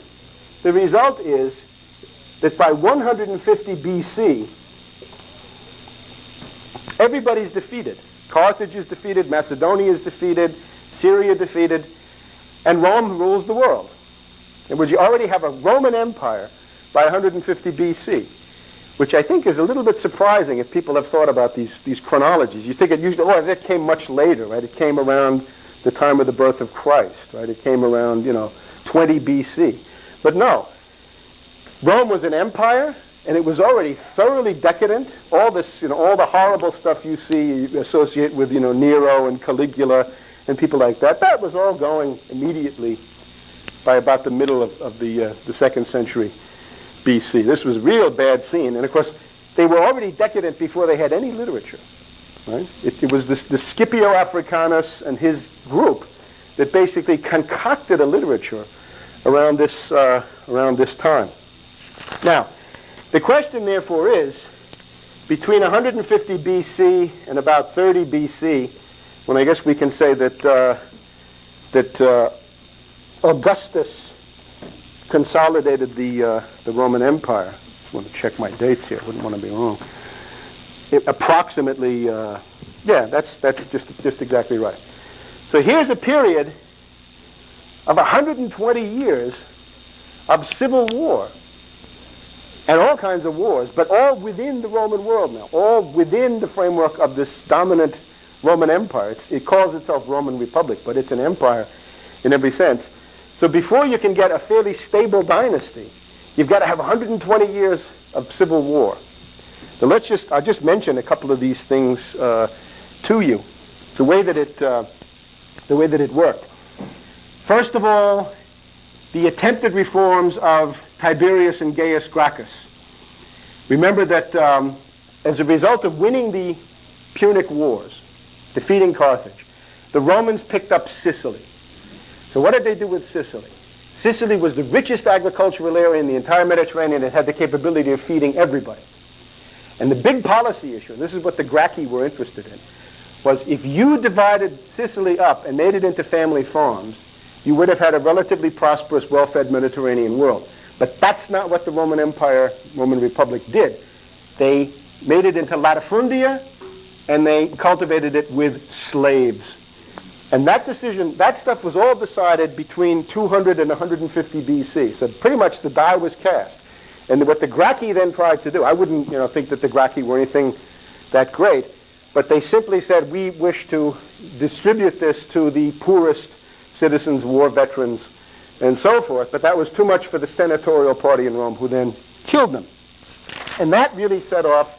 S2: the result is that by 150 BC, everybody's defeated. Carthage is defeated, Macedonia is defeated, Syria defeated, and Rome rules the world. In which you already have a Roman Empire by 150 BC, which I think is a little bit surprising if people have thought about these chronologies. You think it usually, that came much later, right? It came around the time of the birth of Christ, right? It came around, 20 BC. But no, Rome was an empire, and it was already thoroughly decadent. All this, all the horrible stuff you see, you associate with, Nero and Caligula and people like that, that was all going immediately by about the middle of the 2nd century BC. This was a real bad scene. And of course, they were already decadent before they had any literature. Right? It was the Scipio Africanus and his group that basically concocted a literature around this time. Now, the question therefore is, between 150 BC and about 30 BC, when I guess we can say that Augustus consolidated the Roman Empire. I just want to check my dates here. Wouldn't want to be wrong. Approximately, that's just exactly right. So here's a period of 120 years of civil war and all kinds of wars, but all within the Roman world now, all within the framework of this dominant Roman Empire. It calls itself Roman Republic, but it's an empire in every sense. So before you can get a fairly stable dynasty, you've got to have 120 years of civil war. So I'll just mention a couple of these things to you, the way that it worked. First of all, the attempted reforms of Tiberius and Gaius Gracchus. Remember that as a result of winning the Punic Wars, defeating Carthage. The Romans picked up Sicily. So what did they do with Sicily? Sicily was the richest agricultural area in the entire Mediterranean. It had the capability of feeding everybody. And the big policy issue, and this is what the Gracchi were interested in, was if you divided Sicily up and made it into family farms, you would have had a relatively prosperous, well-fed Mediterranean world. But that's not what the Roman Empire, Roman Republic did. They made it into latifundia, and they cultivated it with slaves. And that decision, that stuff was all decided between 200 and 150 BC. So pretty much the die was cast. And what the Gracchi then tried to do, I wouldn't think that the Gracchi were anything that great, but they simply said, we wish to distribute this to the poorest citizens, war veterans, and so forth. But that was too much for the senatorial party in Rome, who then killed them. And that really set off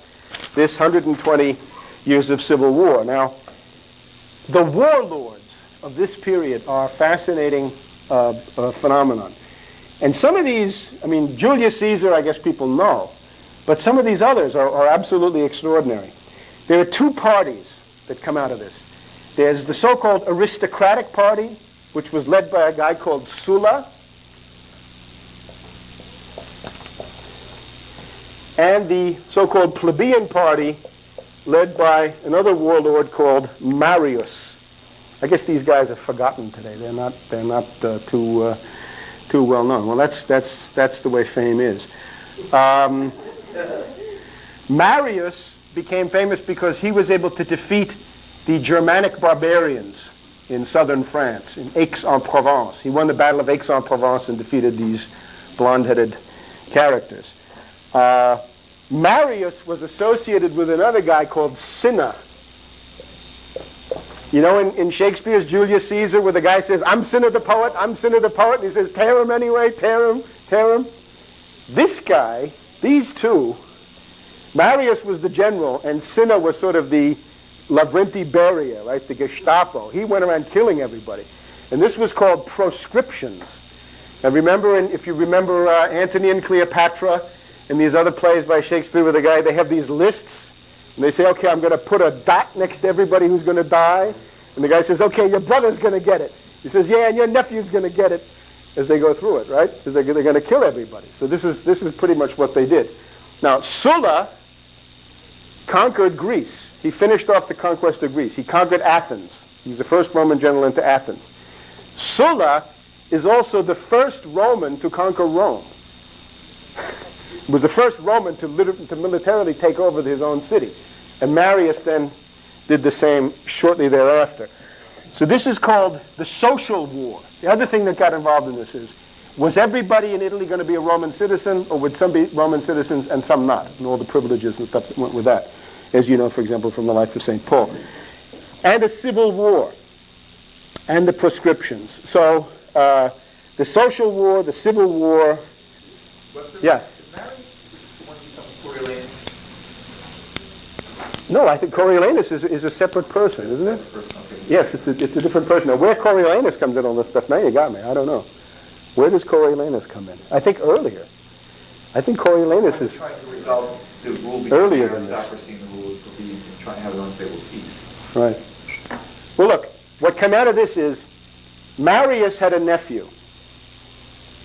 S2: this 120 years of civil war. Now, the warlords of this period are a fascinating phenomenon. And some of these, Julius Caesar, I guess people know, but some of these others are absolutely extraordinary. There are two parties that come out of this. There's the so-called aristocratic party, which was led by a guy called Sulla, and the so-called plebeian party, led by another warlord called Marius. I guess these guys are forgotten today. They're not too well known. Well, that's the way fame is. Marius became famous because he was able to defeat the Germanic barbarians in southern France, in Aix-en-Provence. He won the Battle of Aix-en-Provence and defeated these blonde-headed characters. Marius was associated with another guy called Cinna. You know, in Shakespeare's Julius Caesar, where the guy says, I'm Cinna the poet, I'm Cinna the poet, and he says, tear him anyway, tear him, tear him. This guy, these two, Marius was the general, and Cinna was sort of the Lavrenti Beria, right, the Gestapo. He went around killing everybody. And this was called proscriptions. Now remember, if you remember Antony and Cleopatra, and these other plays by Shakespeare with the guy, they have these lists, and they say, okay, I'm going to put a dot next to everybody who's going to die. And the guy says, okay, your brother's going to get it. He says, yeah, and your nephew's going to get it, as they go through it, right? Because they're going to kill everybody. So this is pretty much what they did. Now, Sulla conquered Greece. He finished off the conquest of Greece. He conquered Athens. He was the first Roman general into Athens. Sulla is also the first Roman to conquer Rome. Was the first Roman to militarily take over his own city. And Marius then did the same shortly thereafter. So this is called the social war. The other thing that got involved in this is, was everybody in Italy going to be a Roman citizen, or would some be Roman citizens and some not? And all the privileges and stuff that went with that, as you know, for example, from the life of St. Paul. And a civil war, and the proscriptions. So the social war, the civil war.
S3: Webster,
S2: Yeah.
S3: Is Marius one to become Coriolanus?
S2: No, I think Coriolanus is a separate person, isn't it? Yes, it's a different person. Now, where Coriolanus comes in all this stuff, now you got me. I don't know. Where does Coriolanus come in? I think earlier. I think Coriolanus is
S3: trying to resolve the rule between
S2: earlier
S3: the
S2: than this.
S3: aristocracy and the rule of the and trying to have an unstable peace.
S2: Right. Well, look, what came out of this is Marius had a nephew.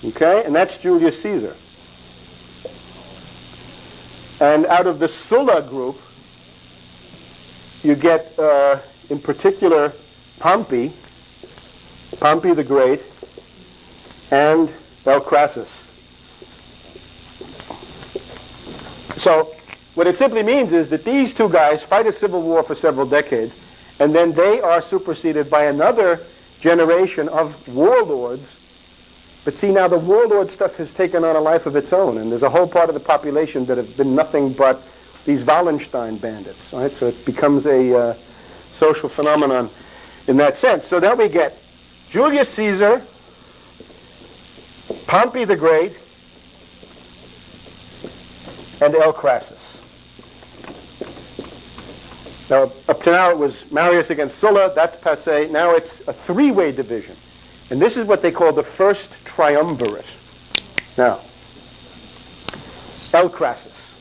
S2: Okay? And that's Julius Caesar. And out of the Sulla group, you get, in particular, Pompey the Great, and Crassus. So what it simply means is that these two guys fight a civil war for several decades, and then they are superseded by another generation of warlords. But see, now the warlord stuff has taken on a life of its own, and there's a whole part of the population that have been nothing but these Wallenstein bandits. Right? So it becomes a social phenomenon in that sense. So now we get Julius Caesar, Pompey the Great, and Crassus. Now, up to now it was Marius against Sulla. That's passé. Now it's a three-way division. And this is what they call the first triumvirate. Now, Crassus.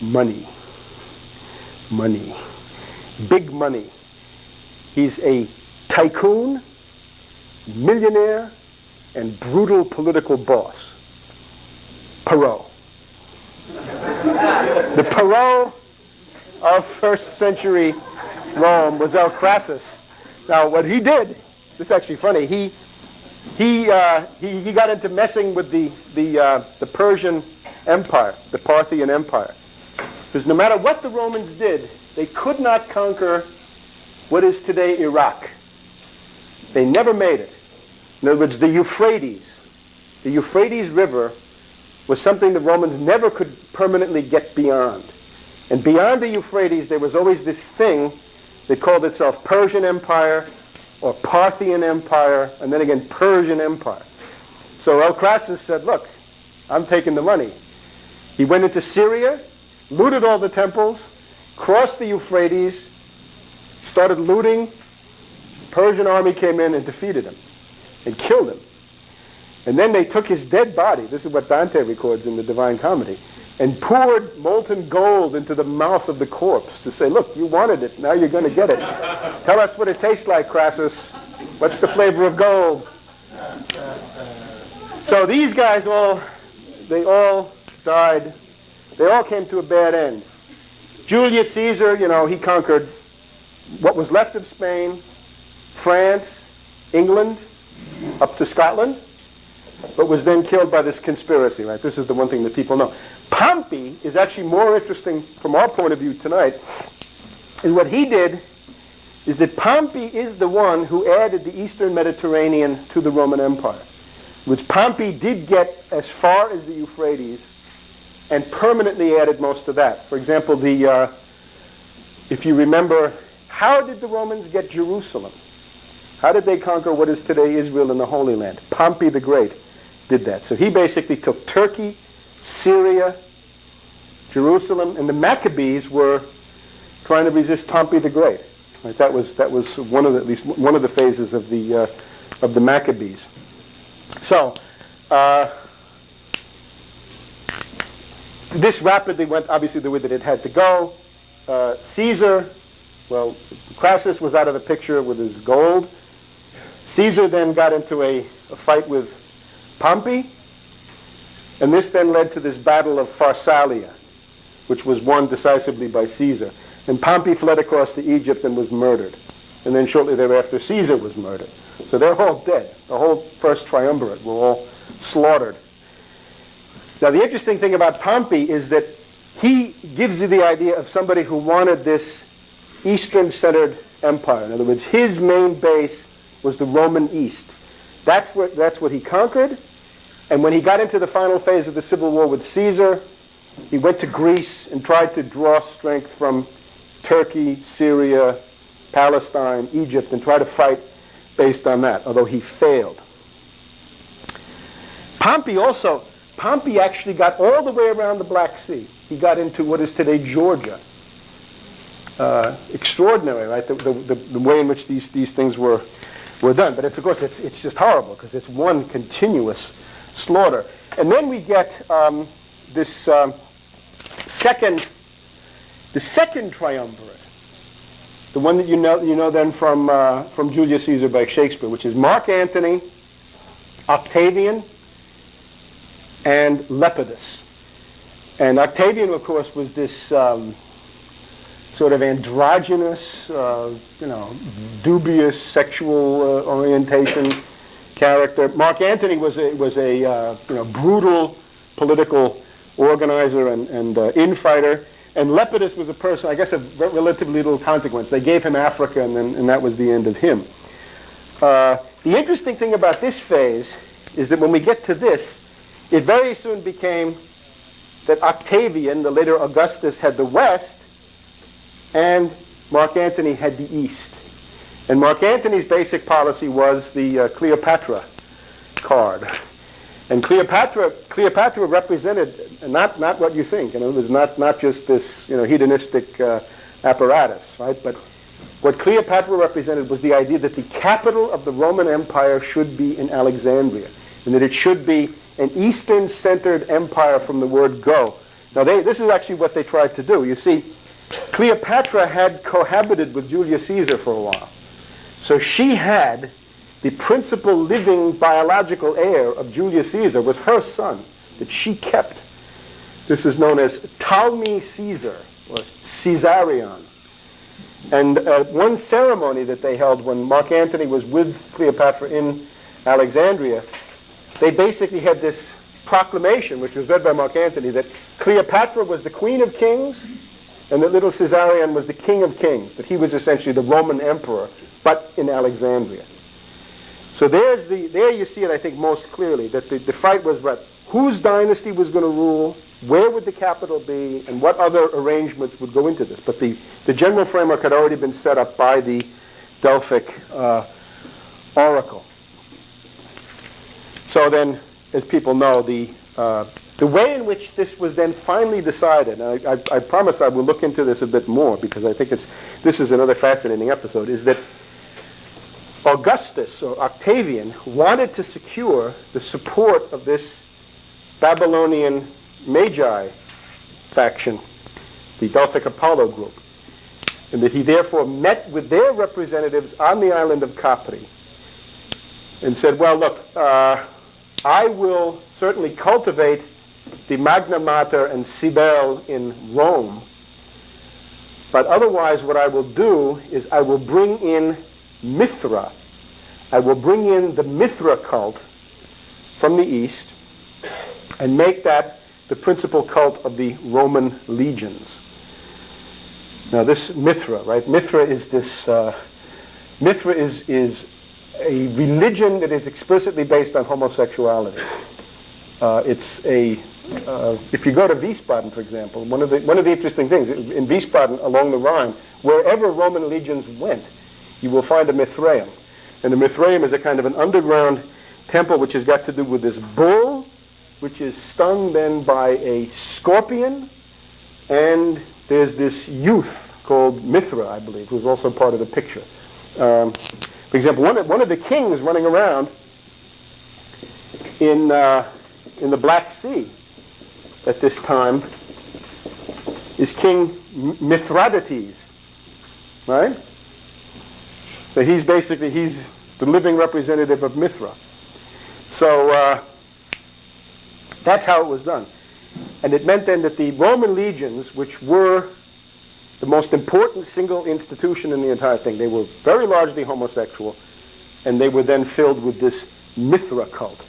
S2: Money. big money. He's a tycoon, millionaire, and brutal political boss. Perot. The Perot of first century Rome was Crassus. Now, what he did, this is actually funny, he got into messing with the Persian Empire, the Parthian Empire. Because no matter what the Romans did, they could not conquer what is today Iraq. They never made it. In other words, the Euphrates River was something the Romans never could permanently get beyond. And beyond the Euphrates, there was always this thing that called itself Persian Empire, or Parthian Empire, and then again Persian Empire. So Crassus said, look, I'm taking the money. He went into Syria, looted all the temples, crossed the Euphrates, started looting. Persian army came in and defeated him and killed him. And then they took his dead body, this is what Dante records in the Divine Comedy, and poured molten gold into the mouth of the corpse to say, look, you wanted it, now you're going to get it. Tell us what it tastes like, Crassus. What's the flavor of gold? So these guys they all died. They all came to a bad end. Julius Caesar, he conquered what was left of Spain, France, England, up to Scotland, but was then killed by this conspiracy, right? This is the one thing that people know. Pompey is actually more interesting from our point of view tonight. And what he did is that Pompey is the one who added the Eastern Mediterranean to the Roman Empire, which Pompey did get as far as the Euphrates and permanently added most of that. For example, if you remember, how did the Romans get Jerusalem? How did they conquer what is today Israel and the Holy Land? Pompey the Great did that. So he basically took Turkey, Syria, Jerusalem, and the Maccabees were trying to resist Pompey the Great. Right? That was at least one of the phases of the Maccabees. So this rapidly went, obviously, the way that it had to go. Caesar, well, Crassus was out of the picture with his gold. Caesar then got into a fight with Pompey, and this then led to this battle of Pharsalia, which was won decisively by Caesar. And Pompey fled across to Egypt and was murdered. And then shortly thereafter, Caesar was murdered. So they're all dead. The whole first triumvirate were all slaughtered. Now, the interesting thing about Pompey is that he gives you the idea of somebody who wanted this Eastern-centered empire. In other words, his main base was the Roman East. That's what he conquered. And when he got into the final phase of the civil war with Caesar, he went to Greece and tried to draw strength from Turkey, Syria, Palestine, Egypt, and try to fight based on that, although he failed. Pompey actually got all the way around the Black Sea. He got into what is today Georgia. Extraordinary, right? The way in which these things were done. But of course, it's just horrible because it's one continuous slaughter. And then we get this second triumvirate, the one that you know then from Julius Caesar by Shakespeare, which is Mark Antony, Octavian, and Lepidus. And Octavian, of course, was this sort of androgynous, dubious sexual orientation character. Mark Antony was a brutal political organizer and infighter. And Lepidus was a person, I guess, of relatively little consequence. They gave him Africa, and that was the end of him. The interesting thing about this phase is that when we get to this, it very soon became that Octavian, the later Augustus, had the West, and Mark Antony had the East. And Mark Antony's basic policy was the Cleopatra card. And Cleopatra represented not what you think. It was not just this hedonistic apparatus, right? But what Cleopatra represented was the idea that the capital of the Roman Empire should be in Alexandria, and that it should be an Eastern-centered empire from the word go. Now, this is actually what they tried to do. You see, Cleopatra had cohabited with Julius Caesar for a while. So she had the principal living biological heir of Julius Caesar was her son that she kept. This is known as Ptolemy Caesar, or Caesarion. And one ceremony that they held when Mark Antony was with Cleopatra in Alexandria, they basically had this proclamation, which was read by Mark Antony, that Cleopatra was the queen of kings and that little Caesarion was the king of kings, that he was essentially the Roman emperor, but in Alexandria. So there you see it, I think, most clearly, that the fight was about whose dynasty was going to rule, where would the capital be, and what other arrangements would go into this. But the general framework had already been set up by the Delphic Oracle. So then, as people know, the way in which this was then finally decided, and I promised I will look into this a bit more because I think this is another fascinating episode, is that Augustus, or Octavian, wanted to secure the support of this Babylonian Magi faction, the Delphic Apollo group, and that he therefore met with their representatives on the island of Capri and said, well, look, I will certainly cultivate the Magna Mater and Cybele in Rome, but otherwise what I will do is I will bring in Mithra. I will bring in the Mithra cult from the east and make that the principal cult of the Roman legions. Now this Mithra, right? Mithra is this. Mithra is a religion that is explicitly based on homosexuality. It's a. If you go to Wiesbaden, for example, one of the interesting things in Wiesbaden along the Rhine, wherever Roman legions went, you will find a Mithraeum, and the Mithraeum is a kind of an underground temple which has got to do with this bull, which is stung then by a scorpion, and there's this youth called Mithra, I believe, who's also part of the picture. For example, one of the kings running around in the Black Sea at this time is King Mithridates, right? So he's the living representative of Mithra. So that's how it was done. And it meant then that the Roman legions, which were the most important single institution in the entire thing, they were very largely homosexual, and they were then filled with this Mithra cult.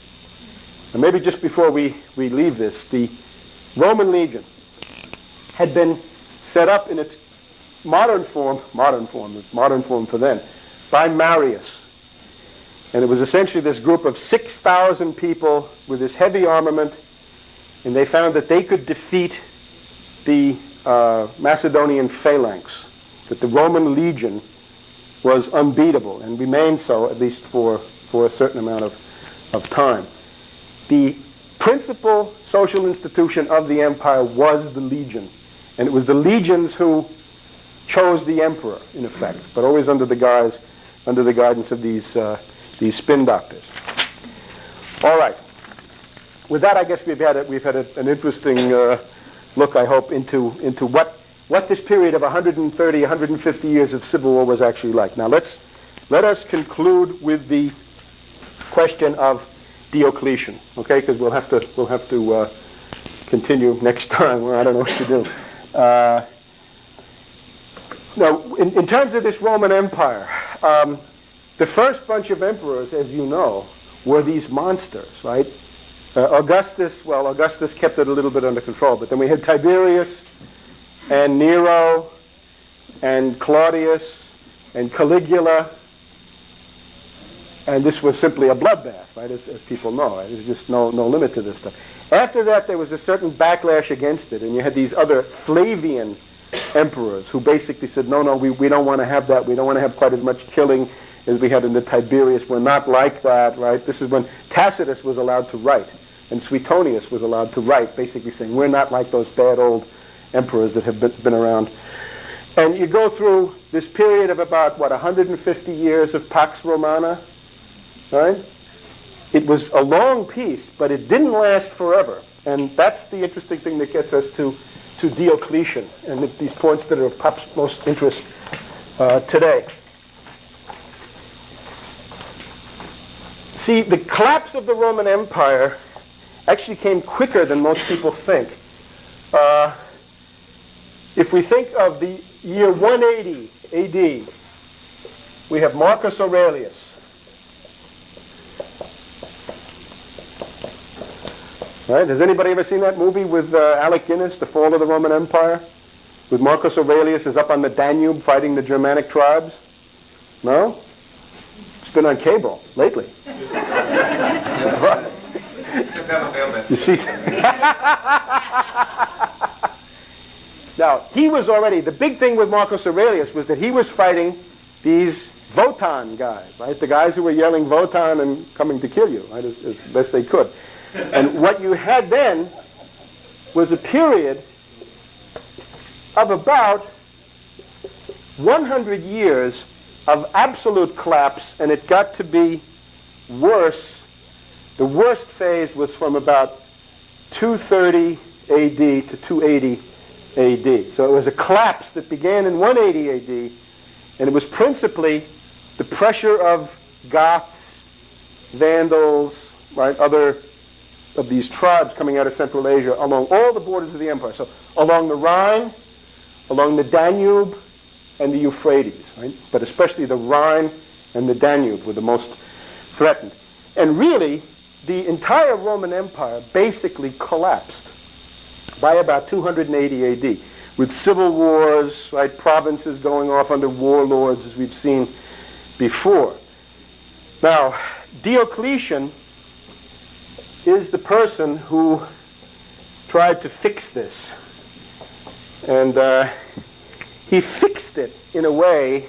S2: And maybe just before we leave this, the Roman legion had been set up in its modern form for then, by Marius. And it was essentially this group of 6,000 people with this heavy armament, and they found that they could defeat the Macedonian phalanx, that the Roman legion was unbeatable and remained so at least for a certain amount of time. The principal social institution of the empire was the legion, and it was the legions who chose the emperor, in effect, but always under the guidance of these spin doctors. All right. With that, I guess we've had an interesting look, I hope, into what this period of 130, 150 years of civil war was actually like. Now let us conclude with the question of Diocletian, okay? Because we'll have to continue next time. Well, I don't know what to do. Now, in terms of this Roman Empire, the first bunch of emperors, as you know, were these monsters, right? Augustus kept it a little bit under control, but then we had Tiberius and Nero and Claudius and Caligula, and this was simply a bloodbath, right, as people know. Right? There's just no limit to this stuff. After that, there was a certain backlash against it, and you had these other Flavian emperors who basically said, no, we don't want to have that. We don't want to have quite as much killing as we had in the Tiberius. We're not like that, right? This is when Tacitus was allowed to write, and Suetonius was allowed to write, basically saying, we're not like those bad old emperors that have been around. And you go through this period of about, 150 years of Pax Romana, right? It was a long peace, but it didn't last forever. And that's the interesting thing that gets us to to Diocletian and these points that are of perhaps most interest today. See, the collapse of the Roman Empire actually came quicker than most people think. If we think of the year 180 AD, we have Marcus Aurelius. Right? Has anybody ever seen that movie with Alec Guinness, The Fall of the Roman Empire? With Marcus Aurelius is up on the Danube fighting the Germanic tribes? No? It's been on cable lately. You see? Now, he was already, the big thing with Marcus Aurelius was that he was fighting these Votan guys, right? The guys who were yelling Votan and coming to kill you, right, as best they could. And what you had then was a period of about 100 years of absolute collapse, and it got to be worse. The worst phase was from about 230 AD to 280 AD. So it was a collapse that began in 180 AD, and it was principally the pressure of Goths, Vandals, right, other of these tribes coming out of Central Asia along all the borders of the empire. So along the Rhine, along the Danube, and the Euphrates, right? But especially the Rhine and the Danube were the most threatened. And really, the entire Roman Empire basically collapsed by about 280 AD, with civil wars, right, provinces going off under warlords, as we've seen before. Now, Diocletian is the person who tried to fix this. And he fixed it in a way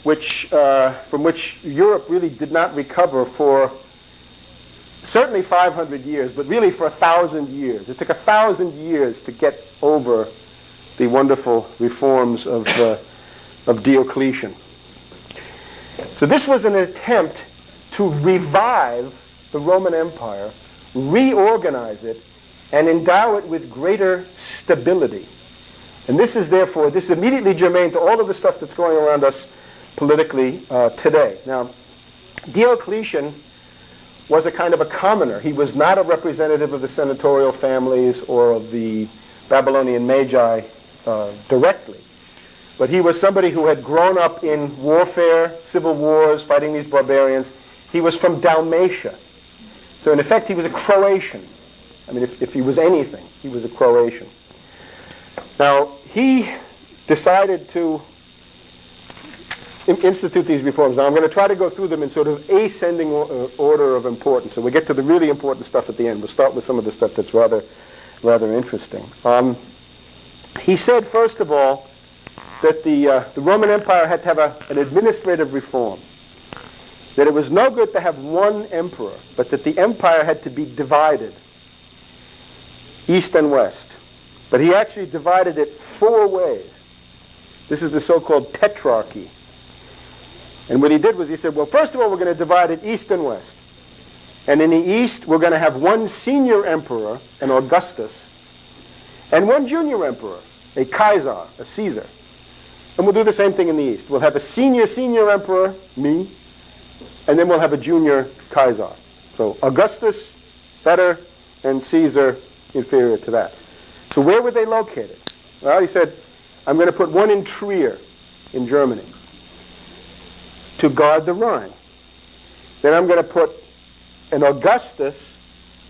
S2: which, from which Europe really did not recover for certainly 500 years, but really for 1,000 years. It took 1,000 years to get over the wonderful reforms of Diocletian. So this was an attempt to revive the Roman Empire, reorganize it, and endow it with greater stability. And this is therefore, this is immediately germane to all of the stuff that's going around us politically today. Now, Diocletian was a kind of a commoner. He was not a representative of the senatorial families or of the Babylonian Magi directly. But he was somebody who had grown up in warfare, civil wars, fighting these barbarians. He was from Dalmatia. So in effect, he was a Croatian. I mean, if he was anything, he was a Croatian. Now, he decided to institute these reforms. Now, I'm going to try to go through them in sort of ascending order of importance. So we get to the really important stuff at the end. We'll start with some of the stuff that's rather interesting. He said, first of all, that the Roman Empire had to have an administrative reform. That it was no good to have one emperor, but that the empire had to be divided, east and west. But he actually divided it 4 ways. This is the so-called Tetrarchy. And what he did was he said, well, first of all, we're going to divide it east and west. And in the east, we're going to have one senior emperor, an Augustus, and one junior emperor, a Kaiser, a Caesar. And we'll do the same thing in the east. We'll have a senior emperor, me, and then we'll have a junior Kaiser. So Augustus, better, and Caesar, inferior to that. So where were they located? Well, he said, I'm going to put one in Trier, in Germany, to guard the Rhine. Then I'm going to put an Augustus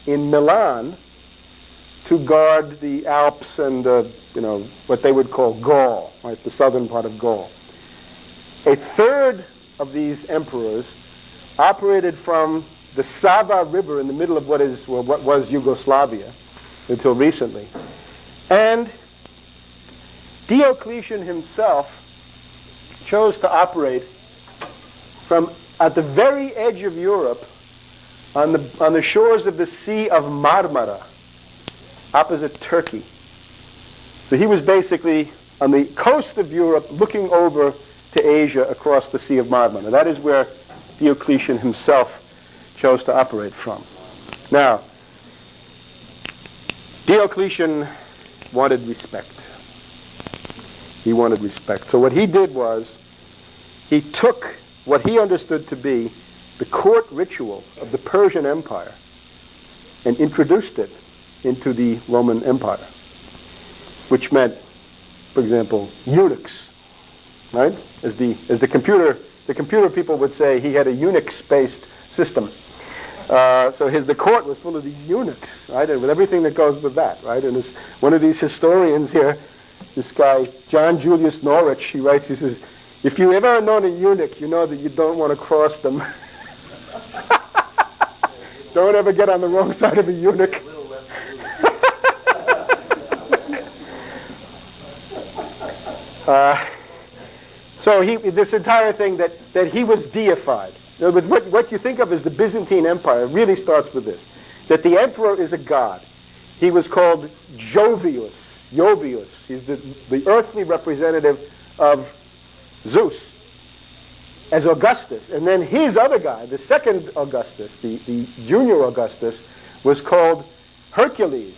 S2: in Milan to guard the Alps and what they would call Gaul, right, the southern part of Gaul. A third of these emperors operated from the Sava River in the middle of what was Yugoslavia until recently. And Diocletian himself chose to operate from at the very edge of Europe on the shores of the Sea of Marmara, opposite Turkey. So he was basically on the coast of Europe looking over to Asia across the Sea of Marmara. That is where Diocletian himself chose to operate from. Now, Diocletian wanted respect. He wanted respect. So what he did was, he took what he understood to be the court ritual of the Persian Empire and introduced it into the Roman Empire, which meant, for example, eunuchs, right? As the computer people would say, he had a Unix-based system. So the court was full of these eunuchs, right? And with everything that goes with that, right? And one of these historians here, this guy, John Julius Norwich, he writes, he says, if you ever known a eunuch, you know that you don't want to cross them. Don't ever get on the wrong side of a eunuch. So this entire thing that he was deified. In other words, what you think of as the Byzantine Empire really starts with this, that the emperor is a god. He was called Jovius. He's the earthly representative of Zeus as Augustus. And then his other guy, the second Augustus, the junior Augustus, was called Hercules.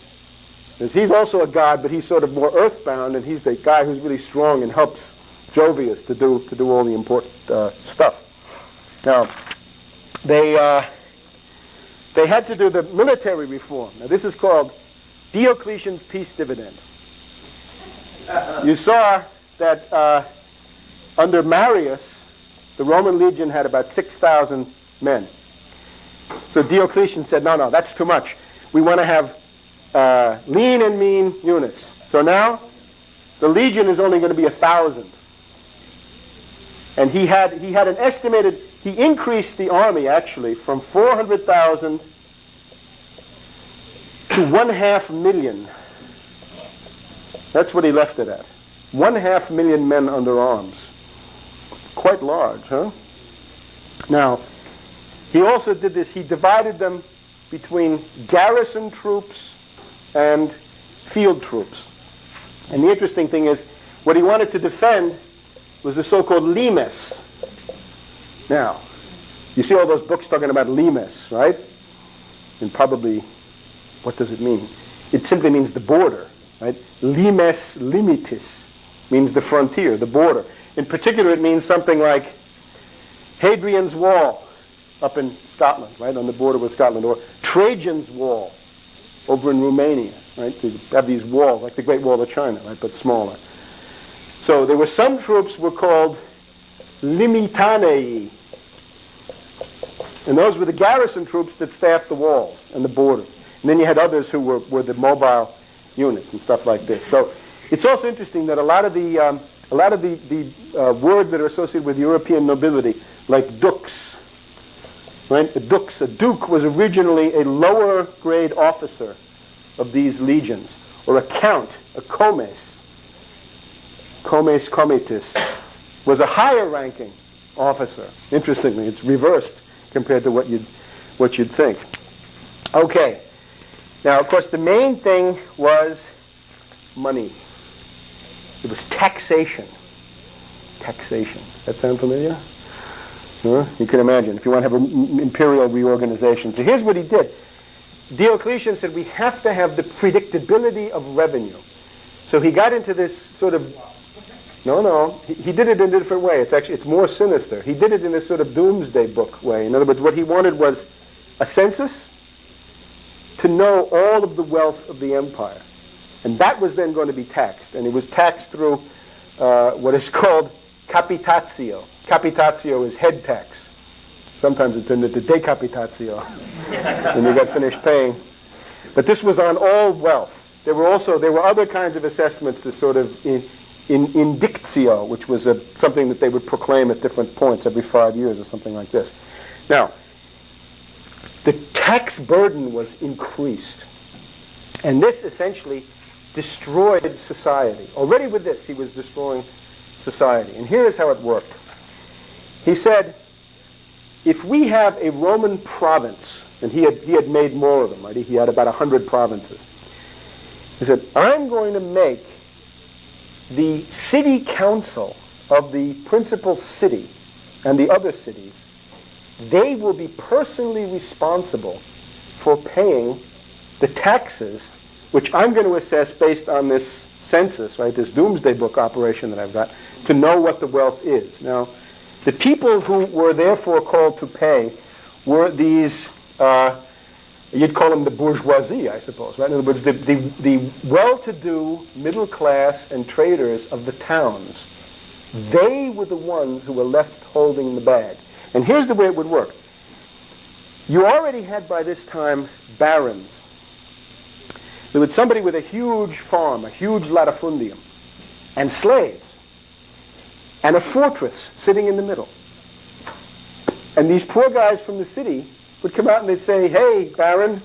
S2: Because he's also a god, but he's sort of more earthbound, and he's the guy who's really strong and helps Jovius to do all the important stuff. Now, they had to do the military reform. Now, this is called Diocletian's peace dividend. You saw that under Marius, the Roman legion had about 6,000 men. So Diocletian said, no, that's too much. We want to have lean and mean units. So now the legion is only going to be 1,000. And he had an estimated, he increased the army actually from 400,000 to 500,000. That's what he left it at. 500,000 men under arms. Quite large, huh? Now, he also did this, he divided them between garrison troops and field troops. And the interesting thing is, what he wanted to defend was the so-called limes. Now, you see all those books talking about limes, right? And probably, what does it mean? It simply means the border, right? Limes limitis means the frontier, the border. In particular, it means something like Hadrian's Wall up in Scotland, right, on the border with Scotland, or Trajan's Wall over in Romania, right? They have these walls, like the Great Wall of China, right, but smaller. So there were some troops were called limitanei, and those were the garrison troops that staffed the walls and the border. And then you had others who were the mobile units and stuff like this. So it's also interesting that a lot of the words that are associated with European nobility, like dux, right? A duke was originally a lower grade officer of these legions, or a count, a comes comitis, was a higher ranking officer. Interestingly, it's reversed compared to what you'd think. Okay. Now, of course, the main thing was money. It was taxation. Taxation. That sound familiar? Huh? You can imagine, if you want to have an imperial reorganization. So here's what he did. Diocletian said, we have to have the predictability of revenue. So he got into this sort of, he did it in a different way. It's more sinister. He did it in this sort of doomsday book way. In other words, what he wanted was a census to know all of the wealth of the empire. And that was then going to be taxed. And it was taxed through what is called capitatio. Capitatio is head tax. Sometimes it's into decapitatio when you got finished paying. But this was on all wealth. There were other kinds of assessments, this sort of indictio, which was something that they would proclaim at different points every 5 years or something like this. Now, the tax burden was increased. And this essentially destroyed society. Already with this, he was destroying society. And here is how it worked. He said, if we have a Roman province, and he had made more of them, right? He had about 100 provinces. He said, I'm going to make the city council of the principal city and the other cities, they will be personally responsible for paying the taxes which I'm going to assess based on this census, right, this doomsday book operation that I've got, to know what the wealth is. Now, the people who were therefore called to pay were these, you'd call them the bourgeoisie, I suppose, right? In other words, the well-to-do middle class and traders of the towns. They were the ones who were left holding the bag. And here's the way it would work. You already had by this time barons. There was somebody with a huge farm, a huge latifundium, and slaves, and a fortress sitting in the middle. And these poor guys from the city would come out and they'd say, "Hey, Baron,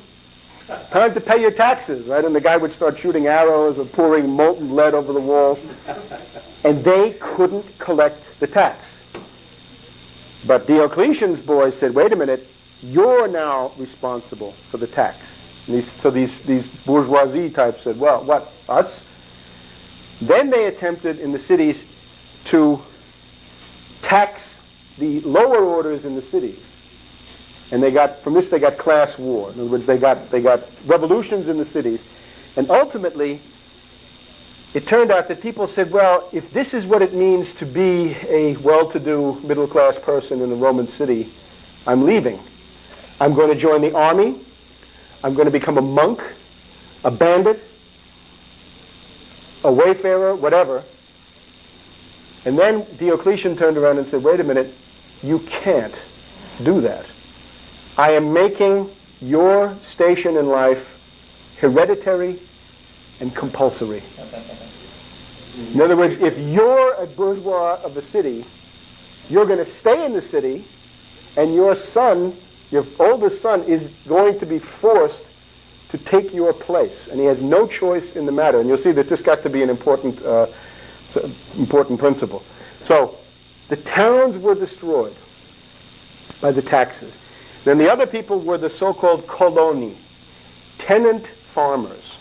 S2: time to pay your taxes," right? And the guy would start shooting arrows or pouring molten lead over the walls. And they couldn't collect the tax. But Diocletian's boys said, "Wait a minute, you're now responsible for the tax." And these bourgeoisie types said, "Well, what, us?" Then they attempted in the cities to tax the lower orders in the cities. And from this they got class war. In other words, they got revolutions in the cities. And ultimately, it turned out that people said, well, if this is what it means to be a well-to-do middle-class person in a Roman city, I'm leaving. I'm going to join the army. I'm going to become a monk, a bandit, a wayfarer, whatever. And then Diocletian turned around and said, wait a minute, you can't do that. I am making your station in life hereditary and compulsory. In other words, if you're a bourgeois of the city, you're going to stay in the city, and your son, your oldest son, is going to be forced to take your place. And he has no choice in the matter. And you'll see that this got to be an important principle. So the towns were destroyed by the taxes. Then the other people were the so-called coloni, tenant farmers.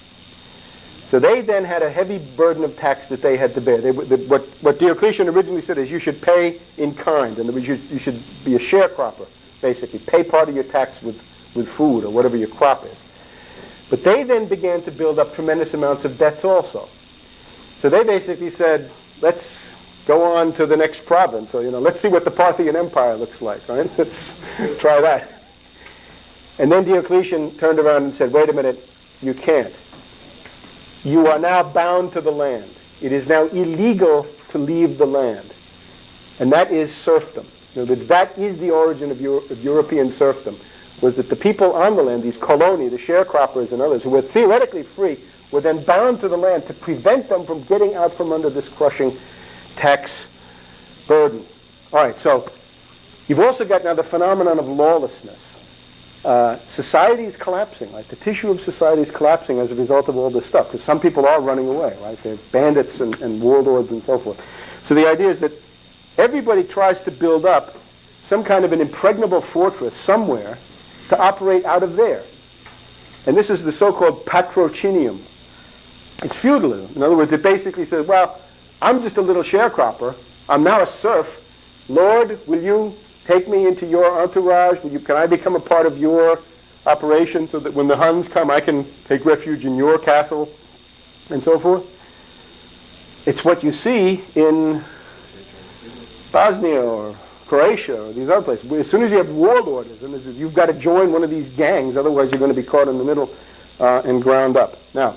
S2: So they then had a heavy burden of tax that they had to bear. What Diocletian originally said is you should pay in kind, and you should be a sharecropper, basically. Pay part of your tax with food or whatever your crop is. But they then began to build up tremendous amounts of debts also. So they basically said, let's go on to the next province. So, let's see what the Parthian Empire looks like, right? Let's try that. And then Diocletian turned around and said, wait a minute, you can't. You are now bound to the land. It is now illegal to leave the land. And that is serfdom. In other words, that is the origin of European serfdom, was that the people on the land, these coloni, the sharecroppers and others, who were theoretically free, were then bound to the land to prevent them from getting out from under this crushing tax burden. All right, so you've also got now the phenomenon of lawlessness. Society is collapsing, right? The tissue of society is collapsing as a result of all this stuff, because some people are running away, right? They're bandits and warlords and so forth. So the idea is that everybody tries to build up some kind of an impregnable fortress somewhere to operate out of there. And this is the so-called patrocinium. It's feudalism. In other words, it basically says, well, I'm just a little sharecropper. I'm now a serf. Lord, will you take me into your entourage? Can I become a part of your operation so that when the Huns come, I can take refuge in your castle and so forth? It's what you see in Bosnia or Croatia or these other places. As soon as you have warlords, you've got to join one of these gangs, otherwise you're going to be caught in the middle and ground up. Now,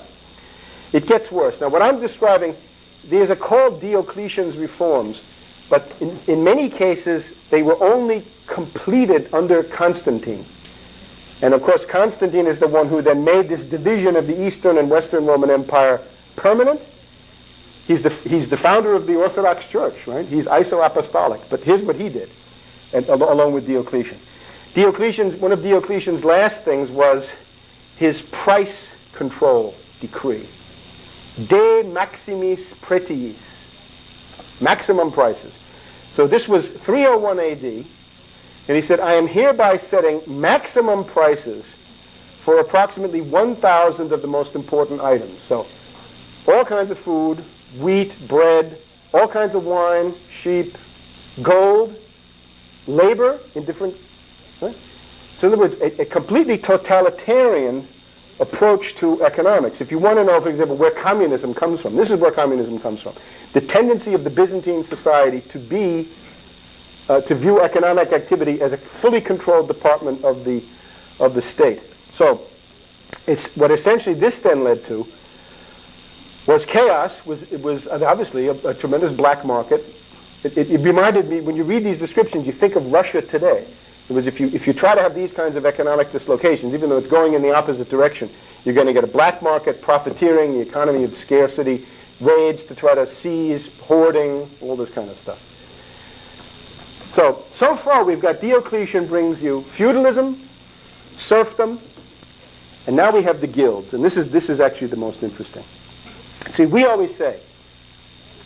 S2: it gets worse. Now, what I'm describing, these are called Diocletian's reforms, but in many cases, they were only completed under Constantine. And of course, Constantine is the one who then made this division of the Eastern and Western Roman Empire permanent. He's the founder of the Orthodox Church, right? He's iso-apostolic. But here's what he did, and along with Diocletian. One of Diocletian's last things was his price control decree. De maximis pretiis. Maximum prices. So this was 301 AD, and he said, I am hereby setting maximum prices for approximately 1,000 of the most important items. So all kinds of food, wheat, bread, all kinds of wine, sheep, gold, labor in different... Right? So in other words, a completely totalitarian approach to economics. If you want to know, for example, where communism comes from, this is where communism comes from. The tendency of the Byzantine society to view economic activity as a fully controlled department of the state. So, it's what essentially this then led to was chaos. It was obviously a tremendous black market. It reminded me, when you read these descriptions, you think of Russia today. It was if you try to have these kinds of economic dislocations, even though it's going in the opposite direction, you're going to get a black market, profiteering, the economy of scarcity, raids to try to seize, hoarding, all this kind of stuff. So far we've got Diocletian brings you feudalism, serfdom, and now we have the guilds. And this is actually the most interesting. See, we always say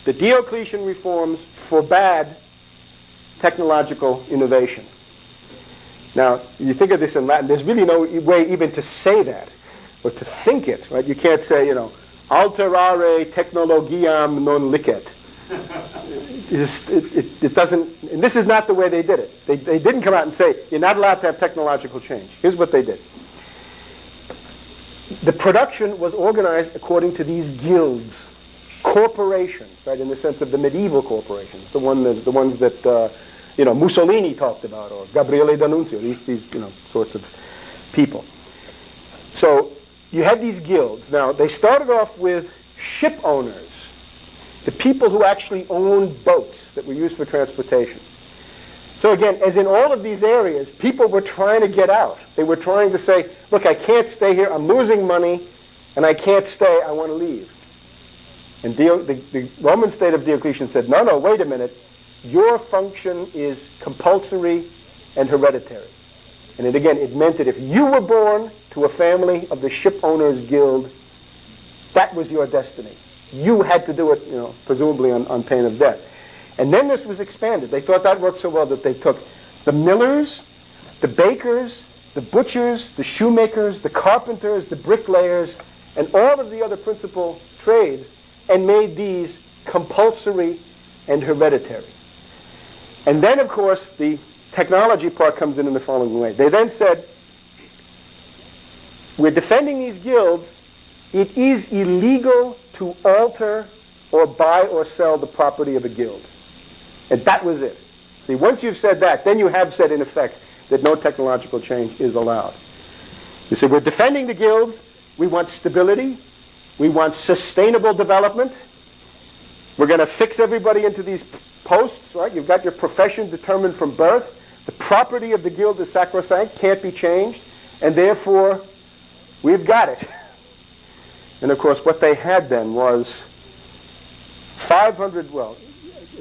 S2: the Diocletian reforms forbade technological innovation. Now, you think of this in Latin, there's really no way even to say that, or to think it, right? You can't say, alterare technologiam non licet. It doesn't, and this is not the way they did it. They didn't come out and say, you're not allowed to have technological change. Here's what they did. The production was organized according to these guilds, corporations, right, in the sense of the medieval corporations, the ones that Mussolini talked about, or Gabriele D'Annunzio, these sorts of people. So you had these guilds. Now, they started off with ship owners, the people who actually owned boats that were used for transportation. So again, as in all of these areas, people were trying to get out. They were trying to say, look, I can't stay here, I'm losing money, and I can't stay, I want to leave. And the Roman state of Diocletian said, no, wait a minute, your function is compulsory and hereditary. And it meant that if you were born to a family of the ship owners guild, that was your destiny. You had to do it, presumably on pain of death. And then this was expanded. They thought that worked so well that they took the millers, the bakers, the butchers, the shoemakers, the carpenters, the bricklayers, and all of the other principal trades, and made these compulsory and hereditary. And then, of course, the technology part comes in the following way. They then said, we're defending these guilds. It is illegal to alter or buy or sell the property of a guild. And that was it. See, once you've said that, then you have said, in effect, that no technological change is allowed. You say, we're defending the guilds. We want stability. We want sustainable development. We're going to fix everybody into these posts, right? You've got your profession determined from birth. The property of the guild is sacrosanct, can't be changed, and therefore, we've got it. And of course, what they had then was 500,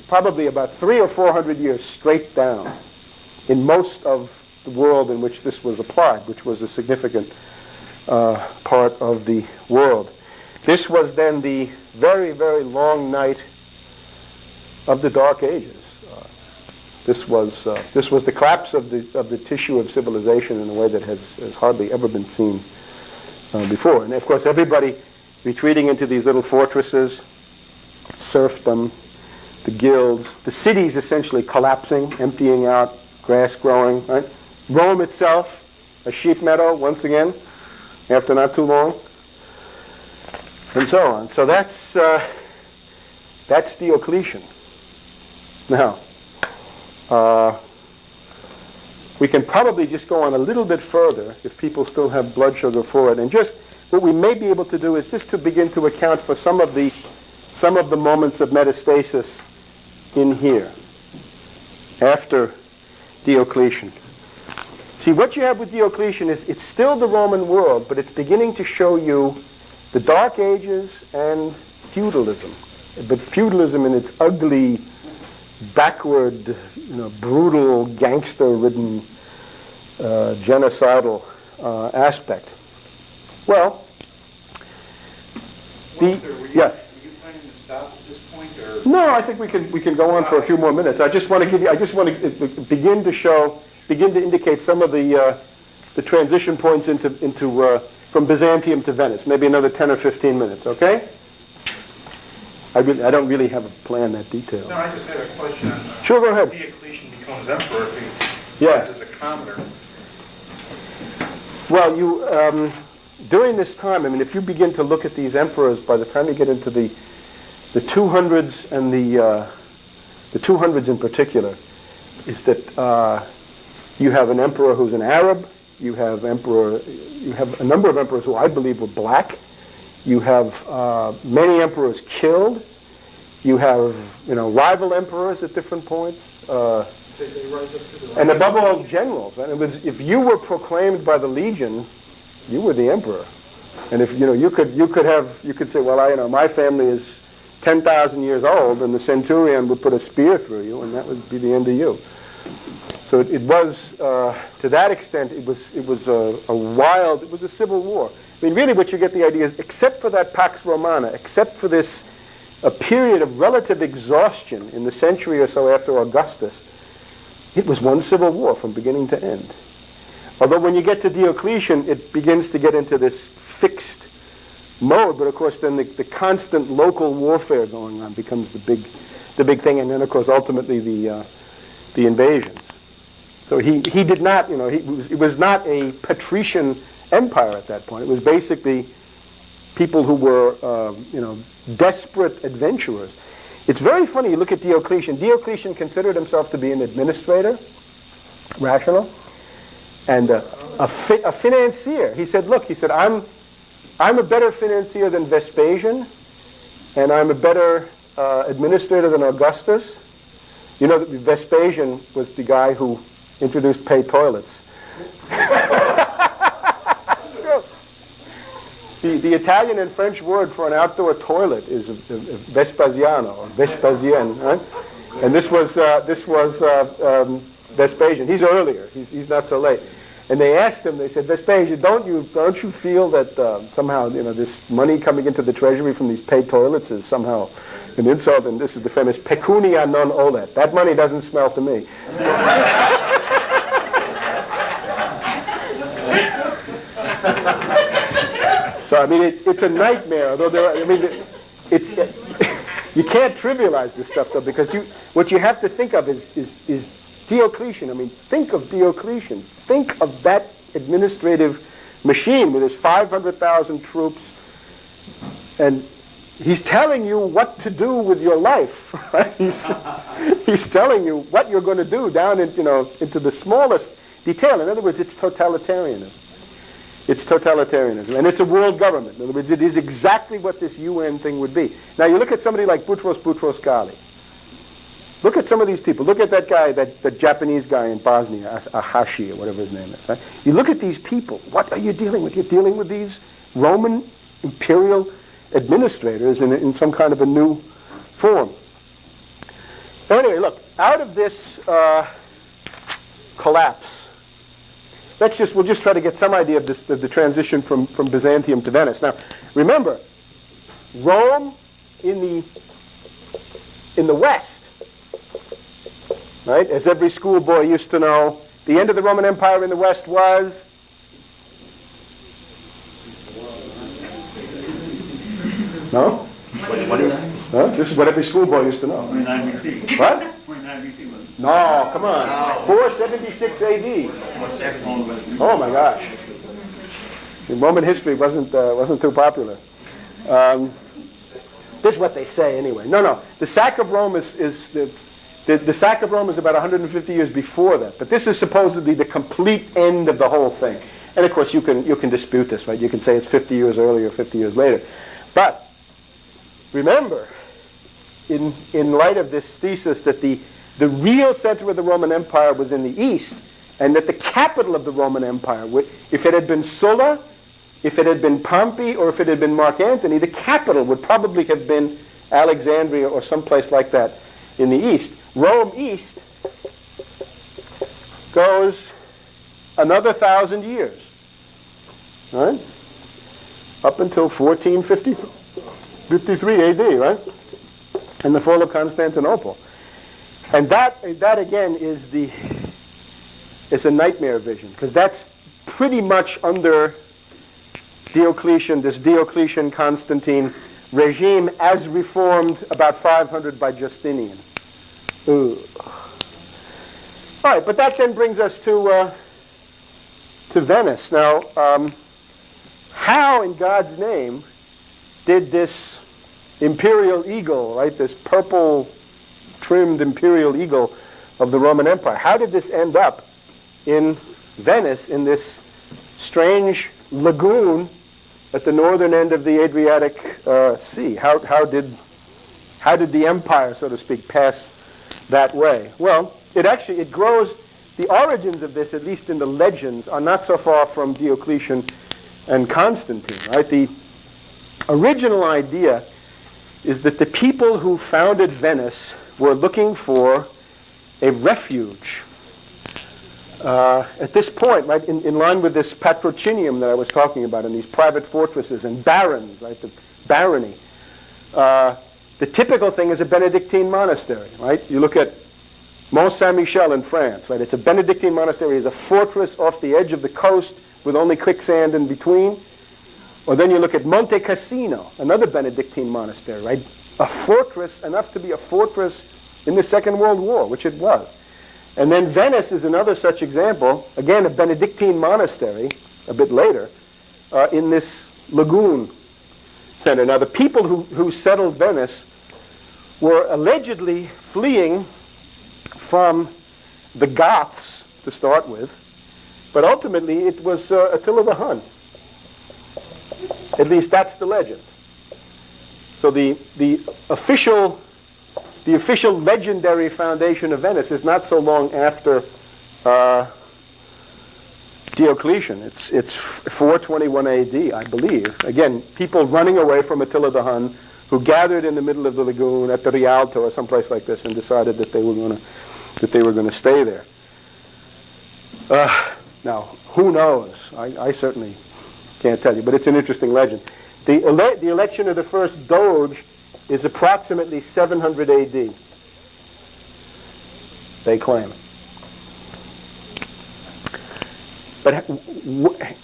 S2: probably about 300 or 400 years straight down in most of the world in which this was applied, which was a significant part of the world. This was then the very, very long night of the Dark Ages. This was the collapse of the tissue of civilization in a way that has hardly ever been seen before. And of course, everybody retreating into these little fortresses, serfdom, the guilds, the cities essentially collapsing, emptying out, grass growing. Right? Rome itself, a sheep meadow once again, after not too long, and so on. So that's Diocletian. Now, we can probably just go on a little bit further if people still have blood sugar for it. And just what we may be able to do is just to begin to account for some of the moments of metastasis in here after Diocletian. See, what you have with Diocletian is it's still the Roman world, but it's beginning to show you the Dark Ages and feudalism. But feudalism in its ugly, backward, brutal, gangster-ridden, genocidal aspect. Well,
S3: Were you planning to stop at this point, or?
S2: No, I think we can go on for a few more minutes. I just want to begin to indicate some of the transition points into from Byzantium to Venice. Maybe another 10 or 15 minutes. Okay. I don't really have a plan that detailed.
S4: No, I just had a question.
S2: Sure, go ahead.
S4: Diocletian becomes emperor if he
S2: Yes.
S4: as a commoner.
S2: Well, during this time, I mean, if you begin to look at these emperors, by the time you get into the 200s and the 200s in particular, is that you have an emperor who's an Arab. You have a number of emperors who I believe were black. You have many emperors killed. You have, rival emperors at different points. And above all, generals. And it was, if you were proclaimed by the legion, you were the emperor. And if you could say, well, my family is 10,000 years old, and the centurion would put a spear through you, and that would be the end of you. So it was, to that extent, it was a civil war. I mean, really what you get the idea is, except for that Pax Romana, except for this a period of relative exhaustion in the century or so after Augustus, it was one civil war from beginning to end. Although when you get to Diocletian, it begins to get into this fixed mode, but of course then the constant local warfare going on becomes the big thing, and then of course ultimately the invasions. So he did not, it was not a patrician empire at that point. It was basically people who were, desperate adventurers. It's very funny, you look at Diocletian. Diocletian considered himself to be an administrator, rational, and a financier. He said, I'm a better financier than Vespasian, and I'm a better administrator than Augustus. You know that Vespasian was the guy who introduced pay toilets. The Italian and French word for an outdoor toilet is Vespasiano or Vespasien, right? And this was Vespasian. He's earlier. He's not so late. And they asked him. They said, Vespasian, don't you feel that somehow this money coming into the treasury from these paid toilets is somehow an insult? And this is the famous pecunia non olet. That money doesn't smell to me. So I mean, it's a nightmare. Although you can't trivialize this stuff though, because what you have to think of is Diocletian. I mean, think of Diocletian. Think of that administrative machine with his 500,000 troops, and he's telling you what to do with your life. Right? He's telling you what you're going to do down into the smallest detail. In other words, it's totalitarianism. It's totalitarianism, and it's a world government. In other words, it is exactly what this UN thing would be. Now, you look at somebody like Boutros Boutros-Ghali. Look at some of these people. Look at that guy, that Japanese guy in Bosnia, Ahashi, or whatever his name is. Right? You look at these people. What are you dealing with? You're dealing with these Roman imperial administrators in some kind of a new form. So anyway, look, out of this collapse, we'll just try to get some idea of the transition from Byzantium to Venice. Now, remember, Rome in the West, right? As every schoolboy used to know, the end of the Roman Empire in the West was no? No? This is what every schoolboy used to know.
S4: 29 BC.
S2: What?
S4: 29 BC was.
S2: No, come on. 476 AD. Oh my gosh. Roman history wasn't too popular. This is what they say anyway. No. The sack of Rome is the sack of Rome is about 150 years before that. But this is supposedly the complete end of the whole thing. And of course you can dispute this, right? You can say it's 50 years earlier, 50 years later. But remember, in light of this thesis that the real center of the Roman Empire was in the east, and that the capital of the Roman Empire, if it had been Sulla, if it had been Pompey, or if it had been Mark Antony, the capital would probably have been Alexandria or someplace like that in the east. Rome east goes another 1,000 years, right? Up until 1453 AD, right? And the fall of Constantinople. And that again is a nightmare vision, because that's pretty much under Diocletian, this Diocletian-Constantine regime as reformed about 500 by Justinian. Ugh. All right, but that then brings us to Venice. Now, how in God's name did this imperial eagle, right, this purple trimmed imperial eagle of the Roman Empire, how did this end up in Venice in this strange lagoon at the northern end of the Adriatic Sea? How did the empire, so to speak, pass that way? Well, it grows. The origins of this, at least in the legends, are not so far from Diocletian and Constantine, right? The original idea is that the people who founded Venice were looking for a refuge. At this point, right, in line with this patrocinium that I was talking about, and these private fortresses and barons, right, the barony, the typical thing is a Benedictine monastery, right? You look at Mont Saint-Michel in France, right? It's a Benedictine monastery. It's a fortress off the edge of the coast with only quicksand in between. Or then you look at Monte Cassino, another Benedictine monastery, right? A fortress, enough to be a fortress in the Second World War, which it was. And then Venice is another such example, again a Benedictine monastery, a bit later, in this lagoon center. Now the people who settled Venice were allegedly fleeing from the Goths to start with, but ultimately it was Attila the Hun. At least that's the legend. So the official legendary foundation of Venice is not so long after Diocletian. It's 421 AD, I believe. Again, people running away from Attila the Hun who gathered in the middle of the lagoon at the Rialto or someplace like this and decided that they were going to stay there. Now, who knows? I certainly can't tell you, but it's an interesting legend. The election of the first Doge is approximately 700 AD, they claim. But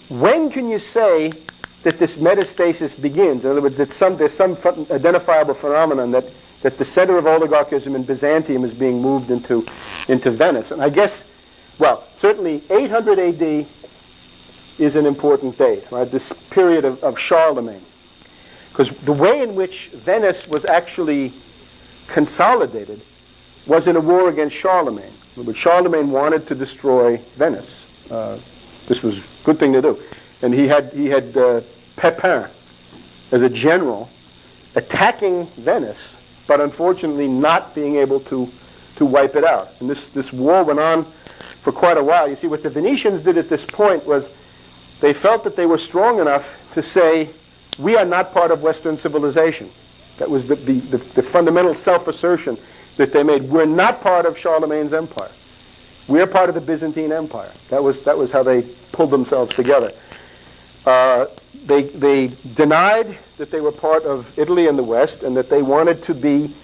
S2: when can you say that this metastasis begins? In other words, there's some identifiable phenomenon that the center of oligarchism in Byzantium is being moved into Venice. And I guess, well, certainly 800 AD is an important date, right? This period of Charlemagne. Because the way in which Venice was actually consolidated was in a war against Charlemagne. But Charlemagne wanted to destroy Venice. This was a good thing to do. And he had Pepin as a general attacking Venice, but unfortunately not being able to wipe it out. And this war went on for quite a while. You see, what the Venetians did at this point was they felt that they were strong enough to say, we are not part of Western civilization. That was the fundamental self-assertion that they made. We're not part of Charlemagne's empire. We're part of the Byzantine Empire. That was how they pulled themselves together. They denied that they were part of Italy and the West, and that they wanted to be.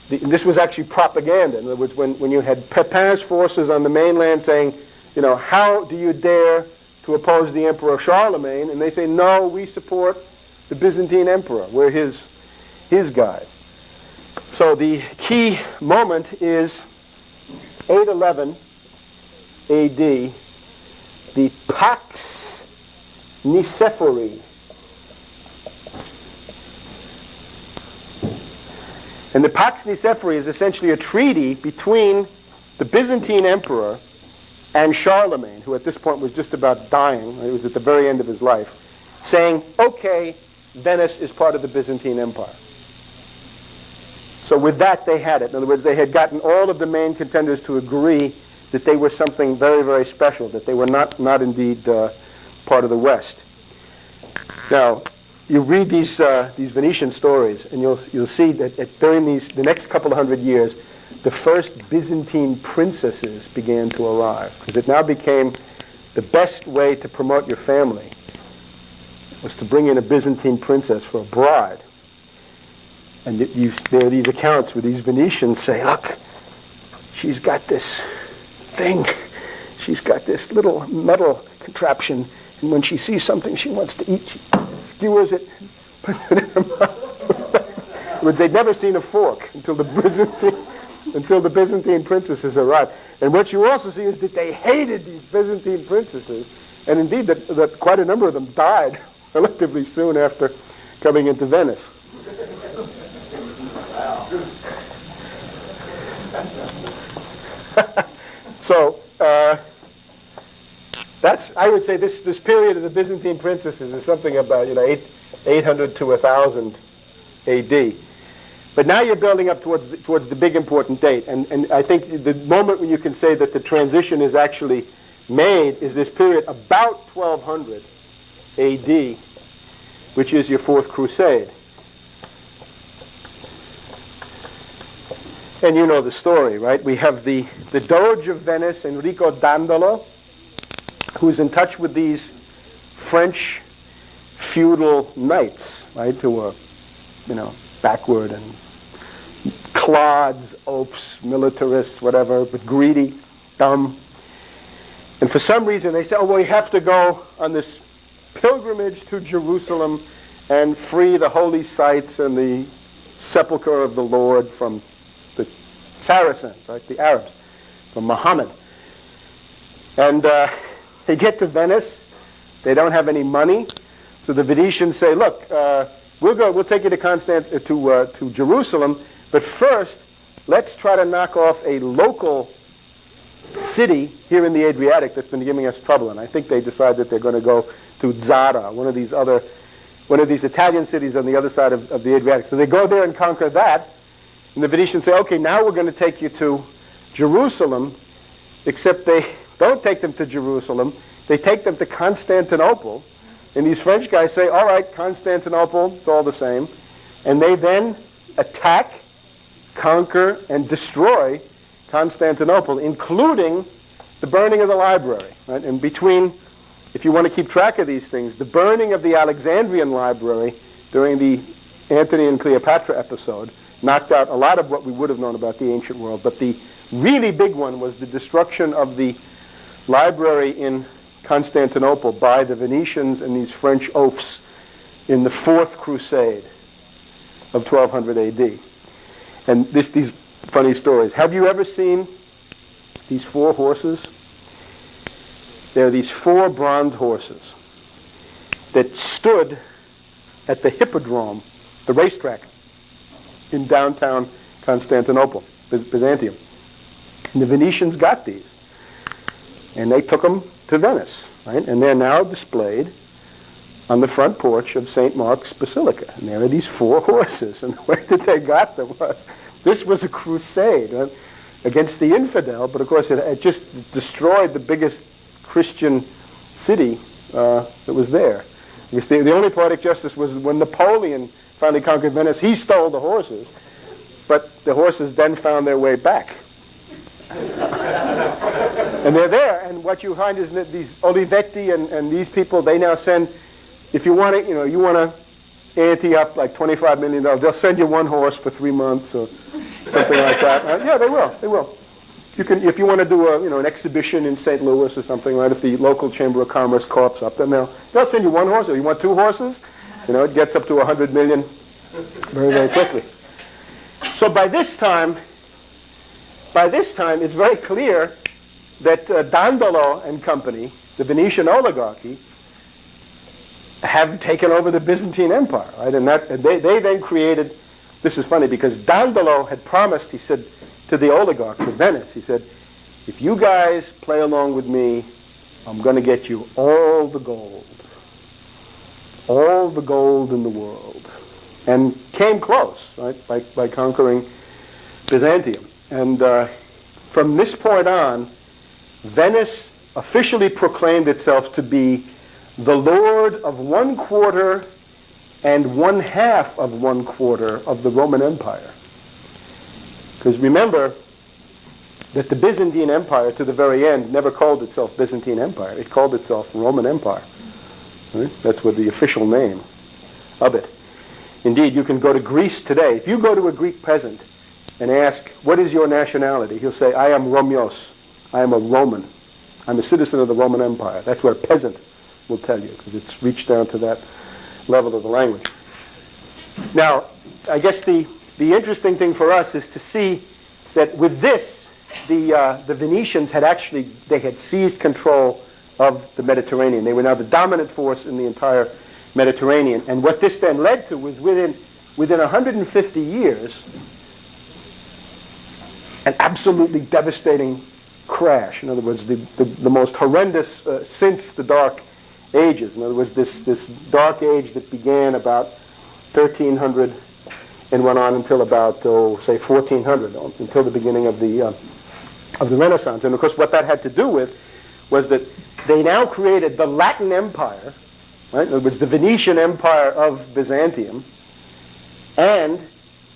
S2: This was actually propaganda. In other words, when you had Pepin's forces on the mainland saying, how do you dare to oppose the Emperor Charlemagne? And they say, no, we support the Byzantine Emperor. We're his guys. So the key moment is 811 AD, the Pax Nicephori. And the Pax Nicephori is essentially a treaty between the Byzantine Emperor and Charlemagne, who at this point was just about dying. He was at the very end of his life, saying, okay, Venice is part of the Byzantine Empire. So with that, they had it. In other words, they had gotten all of the main contenders to agree that they were something very, very special, that they were not indeed part of the West. Now, you read these Venetian stories, and you'll see that during the next couple of hundred years, the first Byzantine princesses began to arrive, because it now became the best way to promote your family was to bring in a Byzantine princess for a bride. And there are these accounts where these Venetians say, look, she's got this thing. She's got this little metal contraption, and when she sees something she wants to eat, she skewers it, puts it in her mouth. But they'd never seen a fork until the Byzantine princesses arrived. And what you also see is that they hated these Byzantine princesses, and indeed that quite a number of them died relatively soon after coming into Venice. So that's, I would say, this period of the Byzantine princesses is something about 800 to 1000 A.D. But now you're building up towards the big important date, and I think the moment when you can say that the transition is actually made is this period about 1200 A.D., which is your Fourth Crusade. And you know the story, right? We have the Doge of Venice, Enrico Dandolo, who's in touch with these French feudal knights, right, who are, backward and clods, oafs, militarists, whatever, but greedy, dumb. And for some reason they say, we have to go on this pilgrimage to Jerusalem and free the holy sites and the sepulchre of the Lord from the Saracens, right, the Arabs, from Muhammad. And they get to Venice. They don't have any money. So the Venetians say, look, we'll take you to Jerusalem, but first, let's try to knock off a local city here in the Adriatic that's been giving us trouble. And I think they decide that they're going to go to Zara, one of these Italian cities on the other side of the Adriatic. So they go there and conquer that. And the Venetians say, okay, now we're going to take you to Jerusalem, except they don't take them to Jerusalem. They take them to Constantinople. And these French guys say, all right, Constantinople, it's all the same. And they then attack, conquer, and destroy Constantinople, including the burning of the library. Right? And between, if you want to keep track of these things, the burning of the Alexandrian library during the Antony and Cleopatra episode knocked out a lot of what we would have known about the ancient world. But the really big one was the destruction of the library in Constantinople by the Venetians and these French oafs in the Fourth Crusade of 1200 A.D. And these funny stories. Have you ever seen these 4 horses? There are these 4 bronze horses that stood at the hippodrome, the racetrack, in downtown Constantinople, Byzantium. And the Venetians got these. And they took them to Venice, right? And they're now displayed on the front porch of St. Mark's Basilica. And there are these 4 horses. And the way that they got them was, this was a crusade, right, against the infidel, but of course it just destroyed the biggest Christian city that was there. Because the only poetic justice was when Napoleon finally conquered Venice, he stole the horses, but the horses then found their way back. And they're there, and what you find is that these Olivetti and these people, they now send, if you want to, you want to ante up like $25 million, they'll send you 1 horse for 3 months or something like that. Yeah, they will. You can, if you want to do an exhibition in St. Louis or something, right? If the local Chamber of Commerce co-ops up, then they'll send you 1 horse, or you want 2 horses. It gets up to 100 million very, very quickly. So by this time, it's very clear that Dandolo and company, the Venetian oligarchy, have taken over the Byzantine Empire, right? And they then created. This is funny because Dandolo had promised. He said to the oligarchs of Venice, he said, "If you guys play along with me, I'm going to get you all the gold in the world," and came close, right, by conquering Byzantium. And from this point on, Venice officially proclaimed itself to be the lord of 1/4 and 1/2 of 1/4 of the Roman Empire. Because remember that the Byzantine Empire, to the very end, never called itself Byzantine Empire. It called itself Roman Empire. Right? That's what the official name of it. Indeed, you can go to Greece today. If you go to a Greek peasant and ask, what is your nationality? He'll say, I am Romios. I am a Roman. I'm a citizen of the Roman Empire. That's what a peasant will tell you, because it's reached down to that level of the language. Now, I guess the interesting thing for us is to see that with this, the Venetians had seized control of the Mediterranean. They were now the dominant force in the entire Mediterranean. And what this then led to was within 150 years, an absolutely devastating crash. In other words, the most horrendous since the Dark Ages. In other words, this Dark Age that began about 1300 and went on until about, say, 1400, until the beginning of the Renaissance. And of course, what that had to do with was that they now created the Latin Empire, right? In other words, the Venetian Empire of Byzantium, and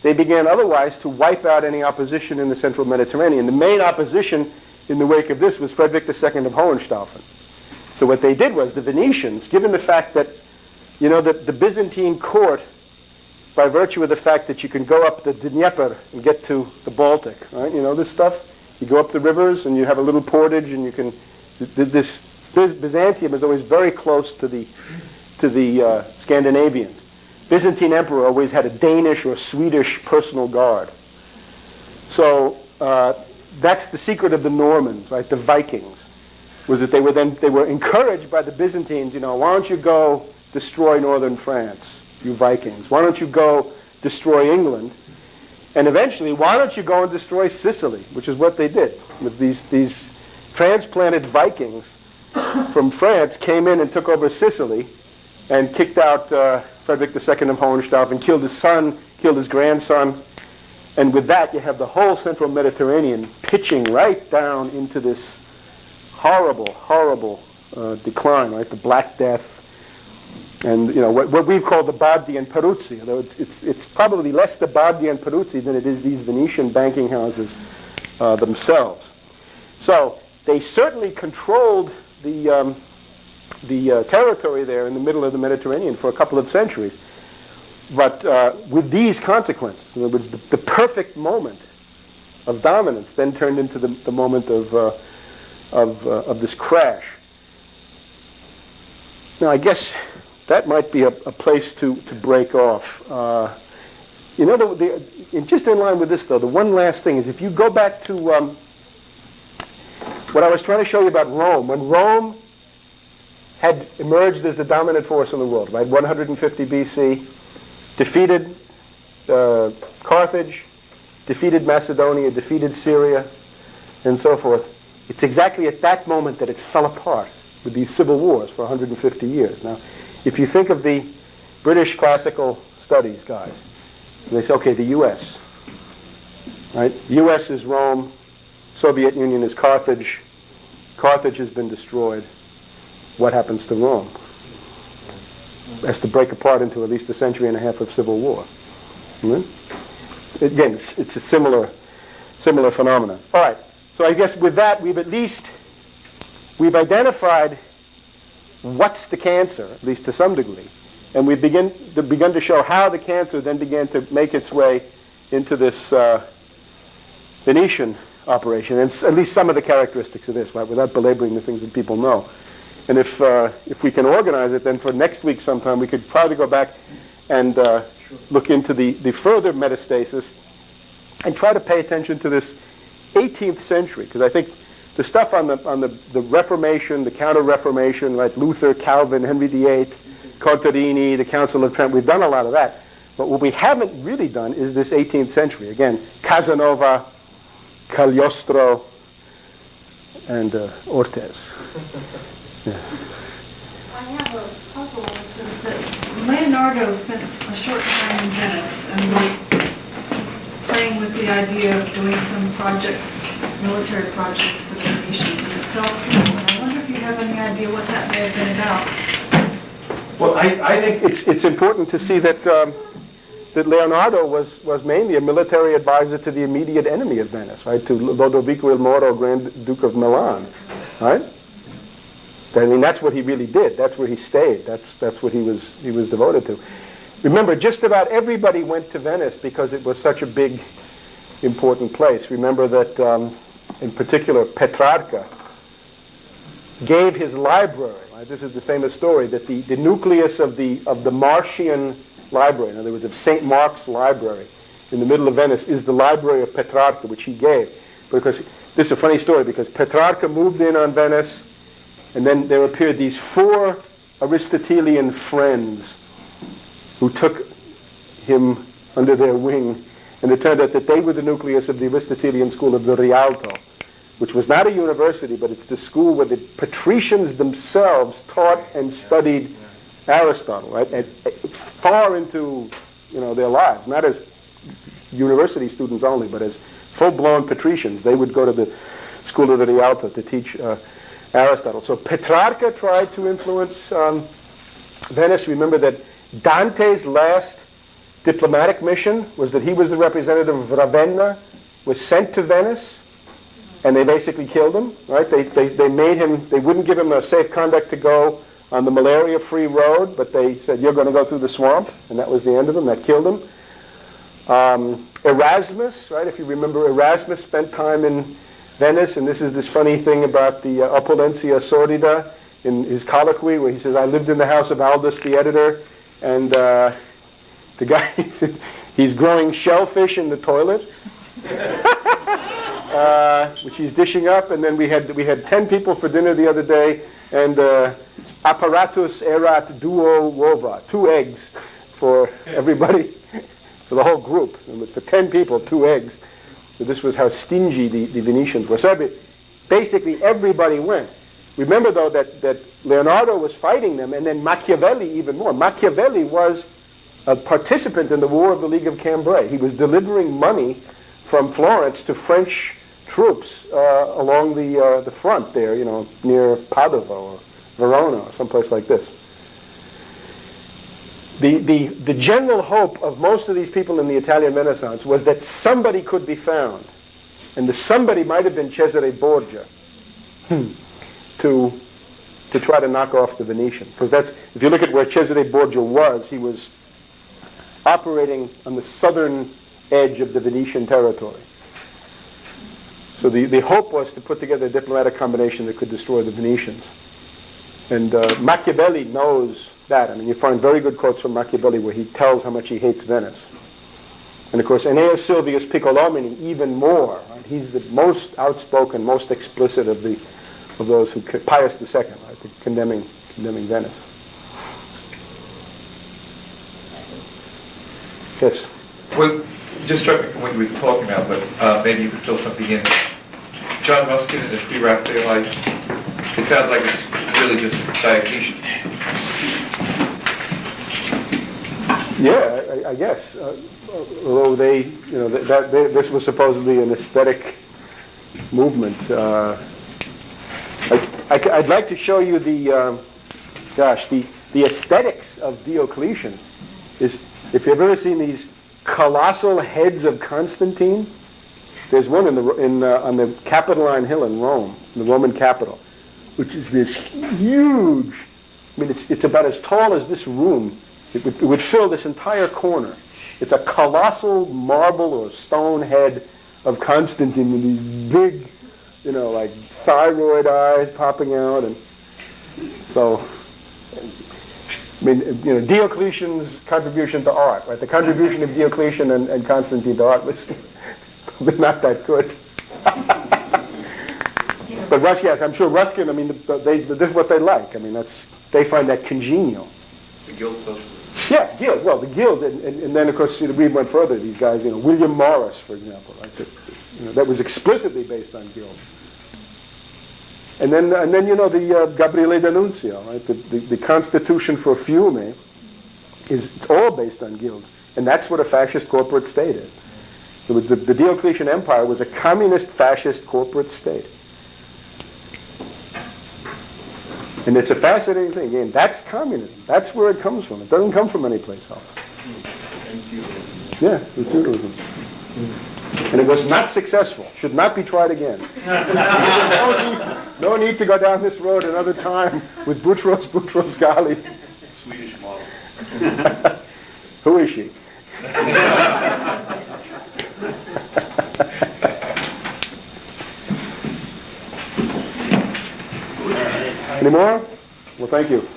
S2: they began otherwise to wipe out any opposition in the central Mediterranean. The main opposition in the wake of this was Frederick II of Hohenstaufen. So what they did was, the Venetians, given the fact that, that the Byzantine court, by virtue of the fact that you can go up the Dnieper and get to the Baltic, right? You know this stuff? You go up the rivers and you have a little portage, and you can, Byzantium is always very close to the Scandinavians. Byzantine emperor always had a Danish or Swedish personal guard. So that's the secret of the Normans, right? The Vikings, was that they were encouraged by the Byzantines. Why don't you go destroy northern France, you Vikings? Why don't you go destroy England? And eventually, why don't you go and destroy Sicily, which is what they did. With these transplanted Vikings from France came in and took over Sicily and kicked out Frederick II of Hohenstaufen, killed his son, killed his grandson. And with that, you have the whole central Mediterranean pitching right down into this horrible, horrible decline, right? The Black Death. And what we've called the Bardi and Peruzzi, although it's probably less the Bardi and Peruzzi than it is these Venetian banking houses themselves. So they certainly controlled the territory there in the middle of the Mediterranean for a couple of centuries, but with these consequences. In other words, the perfect moment of dominance then turned into the moment of this crash. Now, I guess that might be a place to break off. Just in line with this, though, the one last thing is, if you go back to what I was trying to show you about Rome, when Rome had emerged as the dominant force in the world, right? 150 BC, defeated Carthage, defeated Macedonia, defeated Syria, and so forth. It's exactly at that moment that it fell apart with these civil wars for 150 years. Now, if you think of the British classical studies guys, they say, okay, the U.S., right? U.S. is Rome, Soviet Union is Carthage. Carthage has been destroyed. What happens to Rome? It has to break apart into at least a century and a half of civil war. Again, it's a similar phenomenon. All right. So I guess with that, we've identified what's the cancer, at least to some degree, and we've begun to show how the cancer then began to make its way into this Venetian operation, and at least some of the characteristics of this, right, without belaboring the things that people know. And if we can organize it, then for next week sometime, we could probably go back and look into the further metastasis and try to pay attention to this 18th century, because I think the stuff on the Reformation, the Counter-Reformation, like Luther, Calvin, Henry VIII, Contarini, the Council of Trent, we've done a lot of that. But what we haven't really done is this 18th century. Again, Casanova, Cagliostro, and Ortez. Yeah.
S5: I have a puzzle with this, that Leonardo spent a short time in Venice and was playing with the idea of doing some projects, military projects for the Venetians, and it fell through. And I wonder if you have any idea what that may have been about.
S2: Well, I think it's important to see that that Leonardo was mainly a military advisor to the immediate enemy of Venice, right? To Lodovico il Moro, Grand Duke of Milan, right? I mean, that's what he really did. That's where he stayed. That's what he was devoted to. Remember, just about everybody went to Venice because it was such a big, important place. Remember that, in particular, Petrarca gave his library. Right? This is the famous story that the nucleus of the Marcian library, in other words, of St. Mark's library, in the middle of Venice, is the library of Petrarca, which he gave. Because this is a funny story, because Petrarca moved in on Venice, and then there appeared these 4 Aristotelian friends who took him under their wing, and it turned out that they were the nucleus of the Aristotelian school of the Rialto, which was not a university, but it's the school where the patricians themselves taught and studied Aristotle, right? And far into, their lives, not as university students only, but as full-blown patricians. They would go to the school of the Rialto to teach Aristotle. So Petrarca tried to influence Venice. Remember that Dante's last diplomatic mission was that he was the representative of Ravenna, was sent to Venice, and they basically killed him, right? They made him, they wouldn't give him a safe conduct to go on the malaria-free road, but they said, you're going to go through the swamp, and that was the end of him. That killed him. Erasmus, right? If you remember, Erasmus spent time in Venice, and this is this funny thing about the opulentia sordida in his colloquy, where he says, I lived in the house of Aldus, the editor, and the guy, he's growing shellfish in the toilet, which he's dishing up, and then we had 10 people for dinner the other day, and apparatus erat duo ova, 2 eggs for everybody, for the whole group. And for 10 people, 2 eggs. So this was how stingy the Venetians were. So basically everybody went. Remember, though, that Leonardo was fighting them, and then Machiavelli even more. Machiavelli was a participant in the War of the League of Cambrai. He was delivering money from Florence to French troops along the front there, near Padova or Verona or someplace like this. The general hope of most of these people in the Italian Renaissance was that somebody could be found, and the somebody might have been Cesare Borgia, to try to knock off the Venetians. Because that's, if you look at where Cesare Borgia was, he was operating on the southern edge of the Venetian territory. So the hope was to put together a diplomatic combination that could destroy the Venetians. And Machiavelli knows that. I mean, you find very good quotes from Machiavelli where he tells how much he hates Venice. And of course, Aeneas Silvius Piccolomini even more. Right? He's the most outspoken, most explicit of those who, Pius II, right? condemning Venice. Yes?
S3: Well, just struck me from what you were talking about, but maybe you could fill something in. John Ruskin and the Three Raphaelites, it sounds like it's really just Diocletian.
S2: Yeah, I guess. Although this was supposedly an aesthetic movement. I'd like to show you the aesthetics of Diocletian. Is, if you've ever seen these colossal heads of Constantine, there's one on the Capitoline Hill in Rome, the Roman capital, which is this huge. I mean, it's about as tall as this room. It would fill this entire corner. It's a colossal marble or stone head of Constantine with these big, like thyroid eyes popping out, and so. I mean, Diocletian's contribution to art, right? The contribution of Diocletian and Constantine to art was not that good. But Ruskin, yes, I'm sure Ruskin. I mean, this is what they like. I mean, they find that congenial.
S3: The Guild Socialism.
S2: Yeah, Guild. Well, the Guild, and then of course we went further. These guys, William Morris, for example, right? That was explicitly based on Guild. And then the Gabriele D'Annunzio, right? The Constitution for Fiume it's all based on guilds, and that's what a fascist corporate state is. The Diocletian Empire was a communist fascist corporate state. And it's a fascinating thing. Again, that's communism. That's where it comes from. It doesn't come from any place else. Yeah, it was feudalism. And it was not successful. Should not be tried again. No need to go down this road another time with Boutros Ghali.
S4: Swedish model.
S2: Who is she? Any more? Well, thank you.